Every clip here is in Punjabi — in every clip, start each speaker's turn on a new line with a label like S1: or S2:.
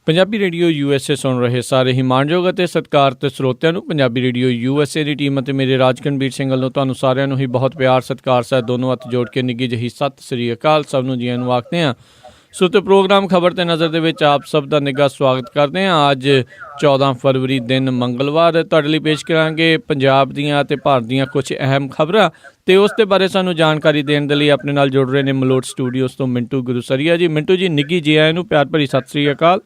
S1: ਪੰਜਾਬੀ ਰੇਡੀਓ USA ਸੁਣ ਰਹੇ ਸਾਰੇ ਹੀ ਮਾਣਯੋਗ ਅਤੇ ਸਤਿਕਾਰਤ ਸਰੋਤਿਆਂ ਨੂੰ ਪੰਜਾਬੀ ਰੇਡੀਓ USA ਦੀ ਟੀਮ ਅਤੇ ਮੇਰੇ ਰਾਜਕਨਵੀਰ ਸਿੰਘ ਵੱਲੋਂ ਤੁਹਾਨੂੰ ਸਾਰਿਆਂ ਨੂੰ ਹੀ ਬਹੁਤ ਪਿਆਰ ਸਤਿਕਾਰ ਸਹਿਤ ਦੋਨੋਂ ਹੱਥ ਜੋੜ ਕੇ ਨਿੱਘੀ ਜਿਹੀ ਸਤਿ ਸ੍ਰੀ ਅਕਾਲ ਸਭ ਨੂੰ ਜੀਆਂ ਨੂੰ ਆਖਦੇ ਹਾਂ। ਸੋ ਤੇ ਪ੍ਰੋਗਰਾਮ ਖਬਰ ਤੇ ਨਜ਼ਰ ਦੇ ਵਿੱਚ ਆਪ ਸਭ ਦਾ ਨਿੱਘਾ ਸਵਾਗਤ ਕਰਦੇ ਹਾਂ। ਅੱਜ 14 ਫਰਵਰੀ ਦਿਨ ਮੰਗਲਵਾਰ ਤੁਹਾਡੇ ਲਈ ਪੇਸ਼ ਕਰਾਂਗੇ ਪੰਜਾਬ ਦੀਆਂ ਅਤੇ ਭਾਰਤ ਦੀਆਂ ਕੁਝ ਅਹਿਮ ਖਬਰਾਂ ਅਤੇ ਉਸ ਦੇ ਬਾਰੇ ਸਾਨੂੰ ਜਾਣਕਾਰੀ ਦੇਣ ਦੇ ਲਈ ਆਪਣੇ ਨਾਲ ਜੁੜ ਰਹੇ ਨੇ ਮਲੋਟ ਸਟੂਡੀਓਜ਼ ਤੋਂ ਮਿੰਟੂ ਗੁਰੂਸਰੀਆ ਜੀ। ਮਿੰਟੂ ਜੀ ਨਿੱਘੀ ਜੀ ਆਇਆਂ ਨੂੰ ਪਿਆਰ ਭਰੀ ਸਤਿ ਸ੍ਰੀ ਅਕਾਲ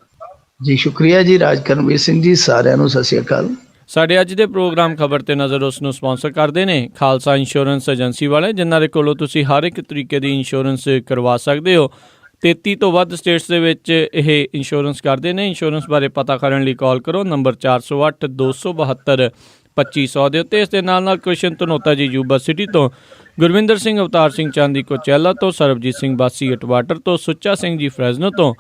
S2: ਜੀ। ਸ਼ੁਕਰੀਆ ਜੀ ਰਾਜਕਰਮਵੀਰ ਸਿੰਘ ਜੀ, ਸਾਰਿਆਂ ਨੂੰ ਸਤਿ ਸ਼੍ਰੀ ਅਕਾਲ।
S1: ਸਾਡੇ ਅੱਜ ਦੇ ਪ੍ਰੋਗਰਾਮ ਖਬਰ ਤੇ ਨਜ਼ਰ ਉਸ ਨੂੰ ਸਪਾਂਸਰ ਕਰਦੇ ਨੇ ਖਾਲਸਾ ਇੰਸ਼ੋਰੈਂਸ ਏਜੰਸੀ ਵਾਲੇ, ਜਿਨ੍ਹਾਂ ਦੇ ਕੋਲੋਂ ਤੁਸੀਂ ਹਰ ਇੱਕ ਤਰੀਕੇ ਦੀ ਇੰਸ਼ੋਰੈਂਸ ਕਰਵਾ ਸਕਦੇ ਹੋ। 33 ਤੋਂ ਵੱਧ ਸਟੇਟਸ ਦੇ ਵਿੱਚ ਇਹ ਇੰਸ਼ੋਰੈਂਸ ਕਰਦੇ ਨੇ। ਇੰਸ਼ੋਰੈਂਸ ਬਾਰੇ ਪਤਾ ਕਰਨ ਲਈ ਕਾਲ ਕਰੋ ਨੰਬਰ 408 272 2500 ਦੇ ਉੱਤੇ। ਇਸ ਦੇ ਨਾਲ ਨਾਲ ਕ੍ਰਿਸ਼ਨ ਧਨੋਤਾ ਜੀ ਯੂਬਾ ਸਿਟੀ ਤੋਂ, ਗੁਰਵਿੰਦਰ ਸਿੰਘ ਅਵਤਾਰ ਸਿੰਘ ਚਾਂਦੀ ਕੋਚੈਲਾ ਤੋਂ, ਸਰਬਜੀਤ ਸਿੰਘ ਬਾਸੀ ਅਟਵਾਟਰ ਤੋਂ, ਸੁੱਚਾ ਸਿੰਘ ਜੀ ਫਰੈਜ਼ਨੋ ਤੋਂ,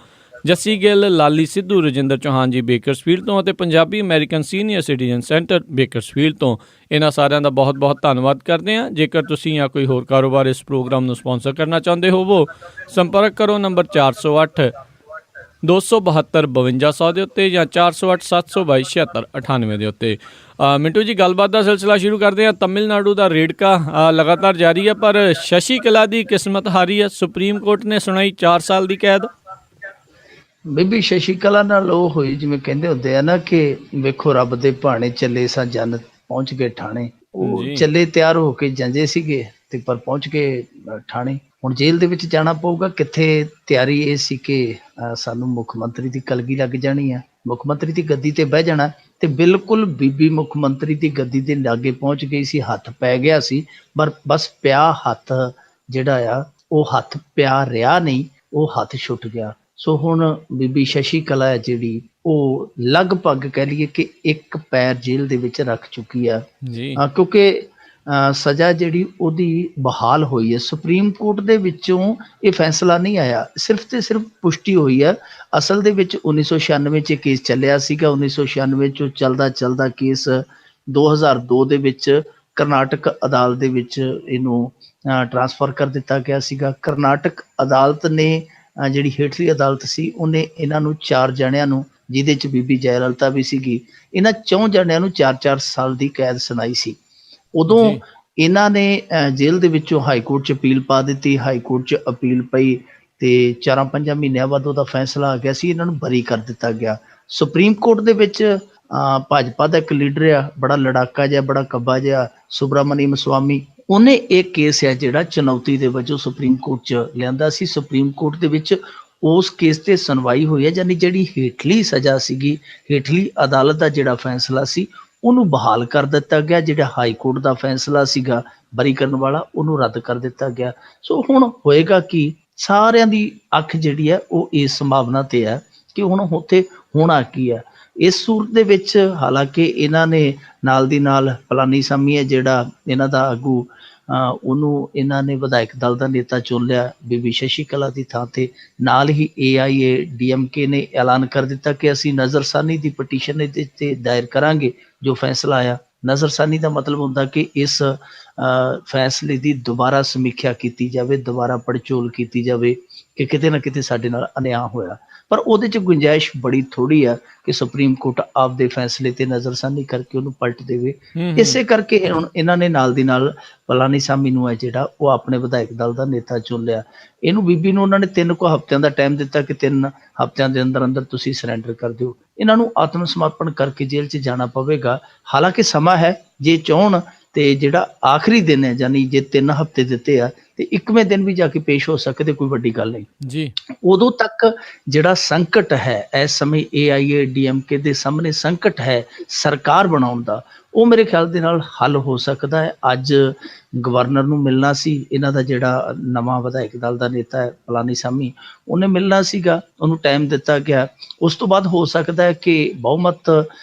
S1: ਜੱਸੀ ਗਿੱਲ, ਲਾਲੀ ਸਿੱਧੂ, ਰਜਿੰਦਰ ਚੌਹਾਨ ਜੀ ਬੇਕਰਸਫੀਲਡ ਤੋਂ ਅਤੇ Punjabi American senior citizen centre Bakersfield ਤੋਂ। ਇਹਨਾਂ ਸਾਰਿਆਂ ਦਾ ਬਹੁਤ ਬਹੁਤ ਧੰਨਵਾਦ ਕਰਦੇ ਹਾਂ। ਜੇਕਰ ਤੁਸੀਂ ਜਾਂ ਕੋਈ ਹੋਰ ਕਾਰੋਬਾਰ ਇਸ ਪ੍ਰੋਗਰਾਮ ਨੂੰ ਸਪਾਂਸਰ ਕਰਨਾ ਚਾਹੁੰਦੇ ਹੋਵੋ, ਸੰਪਰਕ ਕਰੋ ਨੰਬਰ 408 272 5200 ਦੇ ਉੱਤੇ ਜਾਂ 408 722 7698 ਦੇ ਉੱਤੇ। ਮਿੰਟੂ ਜੀ, ਗੱਲਬਾਤ ਦਾ ਸਿਲਸਿਲਾ ਸ਼ੁਰੂ ਕਰਦੇ ਹਾਂ। ਤਮਿਲਨਾਡੂ ਦਾ ਰੇੜਕਾ ਲਗਾਤਾਰ ਜਾਰੀ ਹੈ, ਪਰ ਸ਼ਸ਼ੀ ਕਲਾ ਦੀ ਕਿਸਮਤ ਹਾਰੀ ਹੈ। ਸੁਪਰੀਮ ਕੋਰਟ ਨੇ ਸੁਣਾਈ 4 ਸਾਲ ਦੀ ਕੈਦ।
S2: ਬੀਬੀ ਸ਼ਸ਼ੀ ਕਲਾ ਨਾਲ ਉਹ ਹੋਈ ਜਿਵੇਂ ਕਹਿੰਦੇ ਹੁੰਦੇ ਆ ਨਾ ਕਿ ਵੇਖੋ ਰੱਬ ਦੇ ਭਾਣੇ ਚੱਲੇ ਸਾਂ ਜੰਨ ਪਹੁੰਚ ਗਏ ਠਾਣੇ। ਉਹ ਚੱਲੇ ਤਿਆਰ ਹੋ ਕੇ ਜਾਂਦੇ ਸੀਗੇ ਤੇ ਪਰ ਪਹੁੰਚ ਗਏ ਠਾਣੇ। ਹੁਣ ਜੇਲ੍ਹ ਦੇ ਵਿੱਚ ਜਾਣਾ ਪਊਗਾ। ਕਿੱਥੇ ਤਿਆਰੀ ਇਹ ਸੀ ਕਿ ਸਾਨੂੰ ਮੁੱਖ ਮੰਤਰੀ ਦੀ ਕਲਗੀ ਲੱਗ ਜਾਣੀ ਆ, ਮੁੱਖ ਮੰਤਰੀ ਦੀ ਗੱਦੀ ਤੇ ਬਹਿ ਜਾਣਾ, ਤੇ ਬਿਲਕੁਲ ਬੀਬੀ ਮੁੱਖ ਮੰਤਰੀ ਦੀ ਗੱਦੀ ਦੇ ਲਾਗੇ ਪਹੁੰਚ ਗਈ ਸੀ। ਹੱਥ ਪੈ ਗਿਆ ਸੀ, ਪਰ ਬਸ ਪਿਆ ਹੱਥ ਜਿਹੜਾ ਆ ਉਹ ਹੱਥ ਪਿਆ ਰਿਹਾ ਨਹੀਂ, ਉਹ ਹੱਥ ਛੁੱਟ ਗਿਆ। ਸੋ ਹੁਣ ਬੀਬੀ ਸ਼ਸ਼ੀ ਕਲਾ ਹੈ ਜਿਹੜੀ ਉਹ ਲਗਭਗ ਕਹਿ ਲਈਏ ਕਿ ਇੱਕ ਪੈਰ ਜੇਲ੍ਹ ਦੇ ਵਿੱਚ ਰੱਖ ਚੁੱਕੀ ਆ, ਕਿਉਂਕਿ ਸਜ਼ਾ ਜਿਹੜੀ ਉਹਦੀ ਬਹਾਲ ਹੋਈ ਹੈ। ਸੁਪਰੀਮ ਕੋਰਟ ਦੇ ਵਿੱਚੋਂ ਇਹ ਫੈਸਲਾ ਨਹੀਂ ਆਇਆ, ਸਿਰਫ ਤੇ ਸਿਰਫ ਪੁਸ਼ਟੀ ਹੋਈ ਹੈ। ਅਸਲ ਦੇ ਵਿੱਚ 1996 'ਚ ਕੇਸ ਚੱਲਿਆ ਸੀਗਾ। 1996 'ਚੋਂ ਚੱਲਦਾ ਕੇਸ 2002 ਦੇ ਵਿੱਚ ਕਰਨਾਟਕ ਅਦਾਲਤ ਦੇ ਵਿੱਚ ਇਹਨੂੰ ਟਰਾਂਸਫਰ ਕਰ ਦਿੱਤਾ ਗਿਆ ਸੀਗਾ। ਕਰਨਾਟਕ ਅਦਾਲਤ ਨੇ ਜਿਹੜੀ ਹੇਠਲੀ ਅਦਾਲਤ ਸੀ, ਉਹਨੇ ਇਹਨਾਂ ਨੂੰ 4 ਜਣਿਆਂ ਨੂੰ, ਜਿਹਦੇ 'ਚ ਬੀਬੀ ਜੈ ਲਲਿਤਾ ਵੀ ਸੀਗੀ, ਇਹਨਾਂ 4 ਜਣਿਆਂ ਨੂੰ 4-4 ਸਾਲ ਦੀ ਕੈਦ ਸੁਣਾਈ ਸੀ। ਉਦੋਂ ਇਹਨਾਂ ਨੇ ਜੇਲ੍ਹ ਦੇ ਵਿੱਚੋਂ ਹਾਈ ਕੋਰਟ 'ਚ ਅਪੀਲ ਪਾ ਦਿੱਤੀ। ਹਾਈ ਕੋਰਟ 'ਚ ਅਪੀਲ ਪਈ ਤੇ 4-5 ਮਹੀਨਿਆਂ ਬਾਅਦ ਉਹਦਾ ਫੈਸਲਾ ਆ ਗਿਆ ਸੀ, ਇਹਨਾਂ ਨੂੰ ਬਰੀ ਕਰ ਦਿੱਤਾ ਗਿਆ। ਸੁਪਰੀਮ ਕੋਰਟ ਦੇ ਵਿੱਚ ਭਾਜਪਾ ਦਾ ਇੱਕ ਲੀਡਰ ਆ, ਬੜਾ ਲੜਾਕਾ ਜਿਹਾ, ਬੜਾ ਕੱਬਾ ਜਿਹਾ, ਸੁਬਰਾਮਨੀਅਮ ਸਵਾਮੀ, ਉਹਨੇ ਇਹ ਕੇਸ ਹੈ ਜਿਹੜਾ ਚੁਣੌਤੀ ਦੇ ਵਜੋਂ ਸੁਪਰੀਮ ਕੋਰਟ 'ਚ ਲਿਆਂਦਾ ਸੀ। ਸੁਪਰੀਮ ਕੋਰਟ ਦੇ ਵਿੱਚ ਉਸ ਕੇਸ 'ਤੇ ਸੁਣਵਾਈ ਹੋਈ ਹੈ, ਯਾਨੀ ਜਿਹੜੀ ਹੇਠਲੀ ਸਜ਼ਾ ਸੀਗੀ, ਹੇਠਲੀ ਅਦਾਲਤ ਦਾ ਜਿਹੜਾ ਫੈਸਲਾ ਸੀ, ਉਹਨੂੰ ਬਹਾਲ ਕਰ ਦਿੱਤਾ ਗਿਆ। ਜਿਹੜਾ ਹਾਈ ਕੋਰਟ ਦਾ ਫੈਸਲਾ ਸੀਗਾ ਬਰੀ ਕਰਨ ਵਾਲਾ, ਉਹਨੂੰ ਰੱਦ ਕਰ ਦਿੱਤਾ ਗਿਆ। ਸੋ ਹੁਣ ਹੋਏਗਾ ਕਿ ਸਾਰਿਆਂ ਦੀ ਅੱਖ ਜਿਹੜੀ ਹੈ ਉਹ ਇਸ ਸੰਭਾਵਨਾ 'ਤੇ ਹੈ ਕਿ ਹੁਣ ਉੱਥੇ ਹੋਣਾ ਕੀ ਹੈ। ਇਸ ਸੂਰਤ ਦੇ ਵਿੱਚ ਹਾਲਾਂਕਿ ਇਹਨਾਂ ਨੇ ਨਾਲ ਦੀ ਨਾਲ ਪਲਾਨੀਸਾਮੀ ਹੈ ਜਿਹੜਾ ਇਹਨਾਂ ਦਾ ਆਗੂ, ਉਹਨੂੰ ਇਹਨਾਂ ਨੇ ਵਿਧਾਇਕ ਦਲ ਦਾ ਨੇਤਾ ਚੁਣ ਲਿਆ ਬੀਬੀ ਸ਼ਸ਼ੀ ਕਲਾ ਦੀ ਥਾਂ ਤੇ। ਨਾਲ ਹੀ AIADMK ਨੇ ਐਲਾਨ ਕਰ ਦਿੱਤਾ ਕਿ ਅਸੀਂ ਨਜ਼ਰਸਾਨੀ ਦੀ ਪਟੀਸ਼ਨ ਇਹਦੇ 'ਤੇ ਦਾਇਰ ਕਰਾਂਗੇ। ਜੋ ਫੈਸਲਾ ਆਇਆ, ਨਜ਼ਰਸਾਨੀ ਦਾ ਮਤਲਬ ਹੁੰਦਾ ਕਿ ਇਸ ਫੈਸਲੇ ਦੀ ਦੁਬਾਰਾ ਸਮੀਖਿਆ ਕੀਤੀ ਜਾਵੇ, ਦੁਬਾਰਾ ਪੜਚੋਲ ਕੀਤੀ ਜਾਵੇ ਕਿ ਕਿਤੇ ਨਾ ਕਿਤੇ ਸਾਡੇ ਨਾਲ ਅਨਿਆਂ ਹੋਇਆ। ਪਰ ਉਹਦੇ 'ਚ ਗੁੰਜਾਇਸ਼ ਬੜੀ ਥੋੜ੍ਹੀ ਆ ਕਿ ਸੁਪਰੀਮ ਕੋਰਟ ਆਪਦੇ ਫੈਸਲੇ ਤੇ ਨਜ਼ਰਸਾਨੀ ਕਰਕੇ ਉਹਨੂੰ ਪਲਟ ਦੇਵੇ। ਇਸੇ ਕਰਕੇ ਹੁਣ ਇਹਨਾਂ ਨੇ ਨਾਲ ਦੀ ਨਾਲ ਪਲਾਨੀਸਾਮੀ ਨੂੰ ਹੈ ਜਿਹੜਾ ਉਹ ਆਪਣੇ ਵਿਧਾਇਕ ਦਲ ਦਾ ਨੇਤਾ ਚੁਣ ਲਿਆ। ਇਹਨੂੰ ਬੀਬੀ ਨੂੰ ਉਹਨਾਂ ਨੇ 3 ਕੁ ਹਫ਼ਤਿਆਂ ਦਾ ਟਾਈਮ ਦਿੱਤਾ ਕਿ 3 ਹਫ਼ਤਿਆਂ ਦੇ ਅੰਦਰ ਅੰਦਰ ਤੁਸੀਂ ਸਰੈਂਡਰ ਕਰ ਦਿਓ। ਇਹਨਾਂ ਨੂੰ ਆਤਮ ਸਮਰਪਣ ਕਰਕੇ ਜੇਲ੍ਹ 'ਚ ਜਾਣਾ ਪਵੇਗਾ। ਹਾਲਾਂਕਿ ਸਮਾਂ ਹੈ, ਜੇ ਚਾਹੁਣ ਤੇ ਜਿਹੜਾ ਆਖਰੀ ਦਿਨ ਹੈ, ਯਾਨੀ ਜੇ 3 ਹਫ਼ਤੇ ਦਿੱਤੇ ਆ ਤੇ 1ਵੇਂ ਦਿਨ ਵੀ ਜਾ ਕੇ ਪੇਸ਼ ਹੋ ਸਕਦੇ, ਕੋਈ ਵੱਡੀ ਗੱਲ ਨਹੀਂ ਜੀ। ਉਦੋਂ ਤੱਕ ਜਿਹੜਾ ਸੰਕਟ ਹੈ ਇਸ ਸਮੇਂ AIADMK ਦੇ ਸਾਹਮਣੇ ਸੰਕਟ ਹੈ ਸਰਕਾਰ ਬਣਾਉਣ ਦਾ, ਉਹ ਮੇਰੇ ਖਿਆਲ ਦੇ ਨਾਲ ਹੱਲ ਹੋ ਸਕਦਾ ਹੈ। ਅੱਜ ਗਵਰਨਰ ਨੂੰ ਮਿਲਣਾ ਸੀ ਇਹਨਾਂ ਦਾ ਜਿਹੜਾ ਨਵਾਂ ਵਿਧਾਇਕ ਦਲ ਦਾ ਨੇਤਾ ਹੈ ਪਲਾਨੀਸਾਮੀ, ਉਹਨੇ ਮਿਲਣਾ ਸੀਗਾ, ਉਹਨੂੰ ਟਾਈਮ ਦਿੱਤਾ ਗਿਆ। ਉਸ ਤੋਂ ਬਾਅਦ ਹੋ ਸਕਦਾ ਹੈ ਕਿ ਬਹੁਮਤ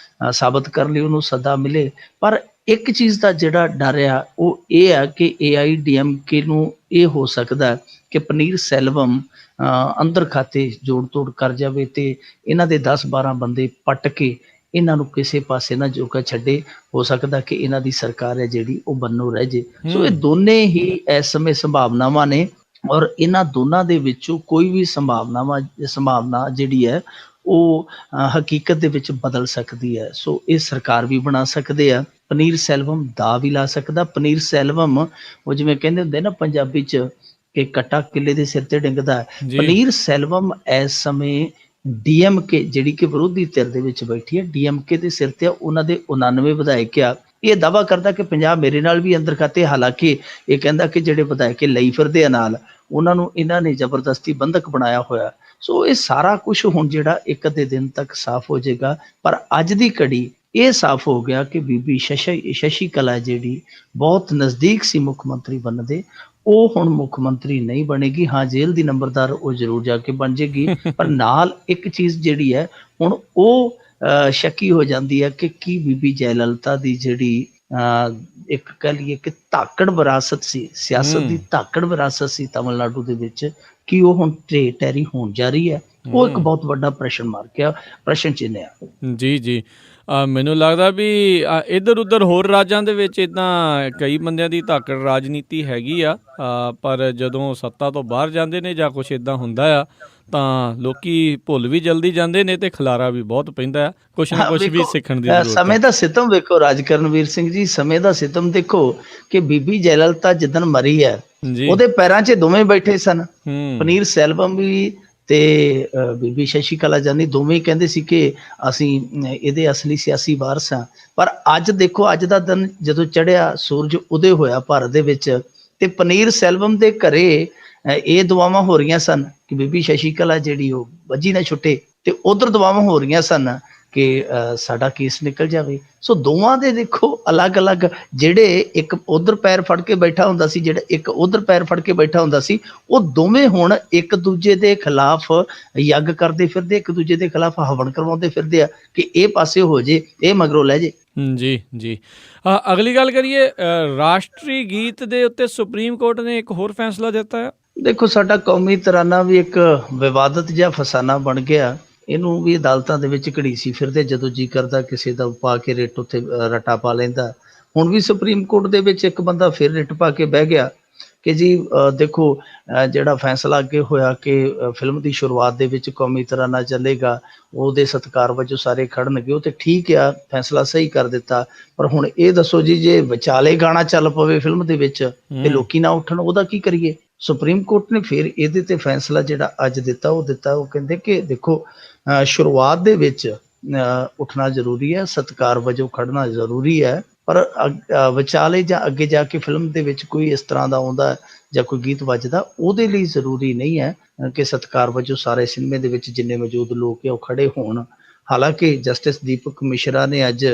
S2: ਸਾਬਤ ਕਰਨ ਲਈ ਉਹਨੂੰ ਸੱਦਾ ਮਿਲੇ। ਪਰ ਇੱਕ ਚੀਜ਼ ਦਾ ਜਿਹੜਾ ਡਰ ਆ ਉਹ ਇਹ ਆ ਕਿ AIADMK ਨੂੰ ਇਹ ਹੋ ਸਕਦਾ ਕਿ ਪਨੀਰ ਸੈਲਵਮ ਅੰਦਰ ਖਾਤੇ ਜੋੜ ਤੋੜ ਕਰ ਜਾਵੇ ਤੇ ਇਹਨਾਂ ਦੇ 10-12 ਬੰਦੇ ਪੱਟ ਕੇ ਇਹਨਾਂ ਨੂੰ ਕਿਸੇ ਪਾਸੇ ਨਾ ਜੋਗਾ ਛੱਡੇ। ਹੋ ਸਕਦਾ ਕਿ ਇਹਨਾਂ ਦੀ ਸਰਕਾਰ ਹੈ ਜਿਹੜੀ ਉਹ ਬੰਨੋ ਰਹਿ ਜੇ। ਸੋ ਇਹ ਦੋਨੇ ਹੀ ਇਸ ਸਮੇਂ ਸੰਭਾਵਨਾਵਾਂ ਨੇ, ਔਰ ਇਹਨਾਂ ਦੋਨਾਂ ਦੇ ਵਿੱਚੋਂ ਕੋਈ ਵੀ ਸੰਭਾਵਨਾ ਜਿਹੜੀ ਹੈ ਉਹ ਹਕੀਕਤ ਦੇ ਵਿੱਚ ਬਦਲ ਸਕਦੀ ਹੈ। ਸੋ ਇਹ ਸਰਕਾਰ ਵੀ ਬਣਾ ਸਕਦੇ ਆ। ਪਨੀਰ ਸੈਲਵਮ ਦਾ ਵੀ ਲਾ ਸਕਦਾ। ਪਨੀਰ ਸੈਲਵਮ ਉਹ ਜਿਵੇਂ ਕਹਿੰਦੇ ਹੁੰਦੇ ਨਾ ਪੰਜਾਬੀ 'ਚ ਕਿ ਕੱਟਾ ਕਿੱਲੇ ਦੇ ਸਿਰ ਤੇ ਡਿੱਗਦਾ ਹੈ।
S1: ਜੀ
S2: ਪਨੀਰ ਸੈਲਵਮ ਇਸ ਸਮੇਂ ਡੀਐਮਕੇ ਜਿਹੜੀ ਕਿ ਵਿਰੋਧੀ ਧਿਰ ਦੇ ਵਿੱਚ ਬੈਠੀ ਹੈ, ਡੀਐਮਕੇ ਦੇ ਸਿਰ ਤੇ ਉਹਨਾਂ ਦੇ 99 ਵਿਧਾਇਕ ਆ। ਇਹ ਦਾਅਵਾ ਕਰਦਾ ਕਿ ਪੰਜਾਬ ਮੇਰੇ ਨਾਲ ਵੀ ਅੰਦਰ ਖਾਤੇ, ਹਾਲਾਂਕਿ ਇਹ ਕਹਿੰਦਾ ਕਿ ਜਿਹੜੇ ਵਿਧਾਇਕ ਲਈ ਫਿਰਦੇ ਆ ਨਾਲ, ਉਹਨਾਂ ਨੂੰ ਇਹਨਾਂ ਨੇ ਜ਼ਬਰਦਸਤੀ ਬੰਧਕ ਬਣਾਇਆ ਹੋਇਆ। ਸੋ ਇਹ ਸਾਰਾ ਕੁਝ ਹੁਣ ਜਿਹੜਾ ਇੱਕ ਅੱਧੇ ਦਿਨ ਤੱਕ ਸਾਫ਼ ਹੋ ਜਾਏਗਾ। ਪਰ ਅੱਜ ਦੀ ਘੜੀ ਇਹ ਸਾਫ਼ ਹੋ ਗਿਆ ਕਿ ਬੀਬੀ ਸ਼ਸ਼ੀ ਕਲਾ ਜਿਹੜੀ ਬਹੁਤ ਨਜ਼ਦੀਕ ਸੀ ਮੁੱਖ ਮੰਤਰੀ ਬਣਨ ਦੇ, ਉਹ ਹੁਣ ਮੁੱਖ ਮੰਤਰੀ ਨਹੀਂ ਬਣੇਗੀ। ਹਾਂ, ਜੇਲ੍ਹ ਦੀ ਨੰਬਰਦਾਰ ਉਹ ਜ਼ਰੂਰ ਜਾ ਕੇ ਬਣ ਜਾਏਗੀ, ਪਰ ਨਾਲ ਇੱਕ ਚੀਜ਼ ਜਿਹੜੀ ਹੈ ਹੁਣ ਉਹ ਸ਼ੱਕੀ ਹੋ ਜਾਂਦੀ ਹੈ ਕਿ ਕੀ ਬੀਬੀ ਜੈਲਲਤਾ ਦੀ ਜਿਹੜੀ ਇੱਕ ਕਹਿ ਲਈਏ ਕਿ ਧਾਕੜ ਵਿਰਾਸਤ ਸੀ, ਸਿਆਸਤ ਦੀ ਧਾਕੜ ਵਿਰਾਸਤ ਸੀ ਤਮਿਲਨਾਡੂ ਦੇ ਵਿੱਚ, ਕੀ ਉਹ ਹੁਣ ਟੈਰੀ ਹੋਣ ਜਾ ਰਹੀ ਹੈ? ਉਹ ਇੱਕ ਬਹੁਤ ਵੱਡਾ ਪ੍ਰਸ਼ਨ ਚਿੰਨ੍ਹ ਆ।
S1: ਜੀ ਜੀ, ਮੈਨੂੰ ਲੱਗਦਾ ਵੀ ਇੱਧਰ ਉੱਧਰ ਹੋਰ ਰਾਜਾਂ ਦੇ ਵਿੱਚ ਇੱਦਾਂ ਕਈ ਬੰਦਿਆਂ ਦੀ ਧਾਕੜ ਰਾਜਨੀਤੀ ਹੈਗੀ ਆ, ਪਰ ਜਦੋਂ ਸੱਤਾ ਤੋਂ ਬਾਹਰ ਜਾਂਦੇ ਨੇ ਜਾਂ ਕੁਛ ਇੱਦਾਂ ਹੁੰਦਾ ਆ ਤਾਂ ਲੋਕੀ ਭੁੱਲ ਵੀ ਜਲਦੀ ਜਾਂਦੇ ਨੇ ਤੇ ਖਲਾਰਾ ਵੀ ਬਹੁਤ ਪੈਂਦਾ ਆ। ਕੁਛ ਨਾ ਕੁਛ ਵੀ ਸਿੱਖਣ ਦੀ ਜ਼ਰੂਰਤ ਹੈ।
S2: ਸਮੇਂ ਦਾ ਸਿਤਮ ਵੇਖੋ ਰਾਜਕਰਨਵੀਰ ਸਿੰਘ ਜੀ, ਸਮੇਂ ਦਾ ਸਿਤਮ ਦੇਖੋ ਕਿ ਬੀਬੀ ਜੈਲਲਤਾ ਜਿੱਦਣ ਮਰੀ ਹੈ ਉਹਦੇ ਪੈਰਾਂ 'ਚ ਦੋਵੇਂ ਬੈਠੇ ਸਨ, ਪਨੀਰ ਸੈਲਵਮ ਵੀ ਤੇ ਬੀਬੀ ਸ਼ਸ਼ੀ ਕਲਾ ਜਾਨੀ, ਦੋਵੇਂ ਕਹਿੰਦੇ ਸੀ ਕਿ ਅਸੀਂ ਇਹਦੇ ਅਸਲੀ ਸਿਆਸੀ ਵਾਰਸ ਹਾਂ। ਪਰ ਅੱਜ ਦੇਖੋ, ਅੱਜ ਦਾ ਦਿਨ ਜਦੋਂ ਚੜ੍ਹਿਆ, ਸੂਰਜ ਉਦੇ ਹੋਇਆ ਭਾਰਤ ਦੇ ਵਿੱਚ, ਤੇ ਪਨੀਰ ਸੈਲਵਮ ਦੇ ਘਰੇ ਇਹ ਦੁਆਵਾਂ ਹੋ ਰਹੀਆਂ ਸਨ ਕਿ ਬੀਬੀ ਸ਼ਸ਼ੀ ਕਲਾ ਜਿਹੜੀ ਉਹ ਵੱਜੀ ਨਾ ਛੁੱਟੇ, ਤੇ ਉਧਰ ਦੁਆਵਾਂ ਹੋ ਰਹੀਆਂ ਸਨ ਕਿ ਸਾਡਾ ਕੇਸ ਨਿਕਲ ਜਾਵੇ। ਸੋ ਦੋਵਾਂ ਦੇ ਦੇਖੋ ਅਲੱਗ-ਅਲੱਗ, ਜਿਹੜੇ ਇੱਕ ਉਧਰ ਪੈਰ ਫੜ ਕੇ ਬੈਠਾ ਹੁੰਦਾ ਸੀ, ਜਿਹੜਾ ਇੱਕ ਉਧਰ ਪੈਰ ਫੜ ਕੇ ਬੈਠਾ ਹੁੰਦਾ ਸੀ, ਉਹ ਦੋਵੇਂ ਹੁਣ ਇੱਕ ਦੂਜੇ ਦੇ ਖਿਲਾਫ ਯੱਗ ਕਰਦੇ ਫਿਰਦੇ, ਇੱਕ ਦੂਜੇ ਦੇ ਖਿਲਾਫ ਹਵਨ ਕਰਵਾਉਂਦੇ ਫਿਰਦੇ ਆ ਕਿ ਇਹ ਪਾਸੇ ਹੋ ਜੇ, ਇਹ ਮਗਰੋਂ ਲੈ ਜੇ।
S1: ਜੀ ਜੀ, ਅਗਲੀ ਗੱਲ ਕਰੀਏ, ਰਾਸ਼ਟਰੀ ਗੀਤ ਦੇ ਉੱਤੇ ਸੁਪਰੀਮ ਕੋਰਟ ਨੇ ਇੱਕ ਹੋਰ ਫੈਸਲਾ ਦਿੱਤਾ ਹੈ।
S2: ਦੇਖੋ, ਸਾਡਾ ਕੌਮੀ ਤਰਾਨਾ ਵੀ ਇੱਕ ਵਿਵਾਦਤ ਜਿਹਾ ਫਸਾਨਾ ਬਣ ਗਿਆ। ਇਹਨੂੰ ਵੀ ਅਦਾਲਤਾਂ ਦੇ ਵਿੱਚ ਘੜੀਸੀ ਫਿਰਦੇ, ਜਦੋਂ ਜੀ ਕਰਦਾ ਕਿਸੇ ਦਾ ਪਾ ਕੇ ਰਿਟ ਉੱਥੇ ਰੱਟਾ ਪਾ ਲੈਂਦਾ। ਹੁਣ ਵੀ ਸੁਪਰੀਮ ਕੋਰਟ ਦੇ ਵਿੱਚ ਇੱਕ ਬੰਦਾ ਫਿਰ ਰਿਟ ਪਾ ਕੇ ਬਹਿ ਗਿਆ ਕਿ ਜੀ ਦੇਖੋ, ਜਿਹੜਾ ਫੈਸਲਾ ਅੱਗੇ ਹੋਇਆ ਕਿ ਫਿਲਮ ਦੀ ਸ਼ੁਰੂਆਤ ਦੇ ਵਿੱਚ ਕੌਮੀ ਤਰਾਨਾ ਚੱਲੇਗਾ, ਉਹਦੇ ਸਤਿਕਾਰ ਵਜੋਂ ਸਾਰੇ ਖੜਨਗੇ, ਉਹ ਤੇ ਠੀਕ ਆ, ਫੈਸਲਾ ਸਹੀ ਕਰ ਦਿੱਤਾ। ਪਰ ਹੁਣ ਇਹ ਦੱਸੋ ਜੀ, ਜੇ ਵਿਚਾਲੇ ਗਾਣਾ ਚੱਲ ਪਵੇ ਫਿਲਮ ਦੇ ਵਿੱਚ ਤੇ ਲੋਕੀ ਨਾ ਉੱਠਣ, ਉਹਦਾ ਕੀ ਕਰੀਏ? ਸੁਪਰੀਮ ਕੋਰਟ ਨੇ ਫਿਰ ਇਹਦੇ ਤੇ ਫੈਸਲਾ ਜਿਹੜਾ ਅੱਜ ਦਿੱਤਾ, ਉਹ ਕਹਿੰਦੇ ਕਿ ਦੇਖੋ, ਸ਼ੁਰੂਆਤ ਦੇ ਵਿੱਚ ਉੱਠਣਾ ਜ਼ਰੂਰੀ ਹੈ, ਸਤਿਕਾਰ ਵਜੋਂ ਖੜਨਾ ਜ਼ਰੂਰੀ ਹੈ, ਪਰ ਵਿਚਾਲੇ ਜਾਂ ਅੱਗੇ ਜਾ ਕੇ ਫਿਲਮ ਦੇ ਵਿੱਚ ਕੋਈ ਇਸ ਤਰ੍ਹਾਂ ਦਾ ਆਉਂਦਾ ਜਾਂ ਕੋਈ ਗੀਤ ਵੱਜਦਾ, ਉਹਦੇ ਲਈ ਜ਼ਰੂਰੀ ਨਹੀਂ ਹੈ ਕਿ ਸਤਿਕਾਰ ਵਜੋਂ ਸਾਰੇ ਸਿਨੇਮੇ ਦੇ ਵਿੱਚ ਜਿੰਨੇ ਮੌਜੂਦ ਲੋਕ ਹੈ ਉਹ ਖੜੇ ਹੋਣ। ਹਾਲਾਂਕਿ ਜਸਟਿਸ ਦੀਪਕ ਮਿਸ਼ਰਾ ਨੇ ਅੱਜ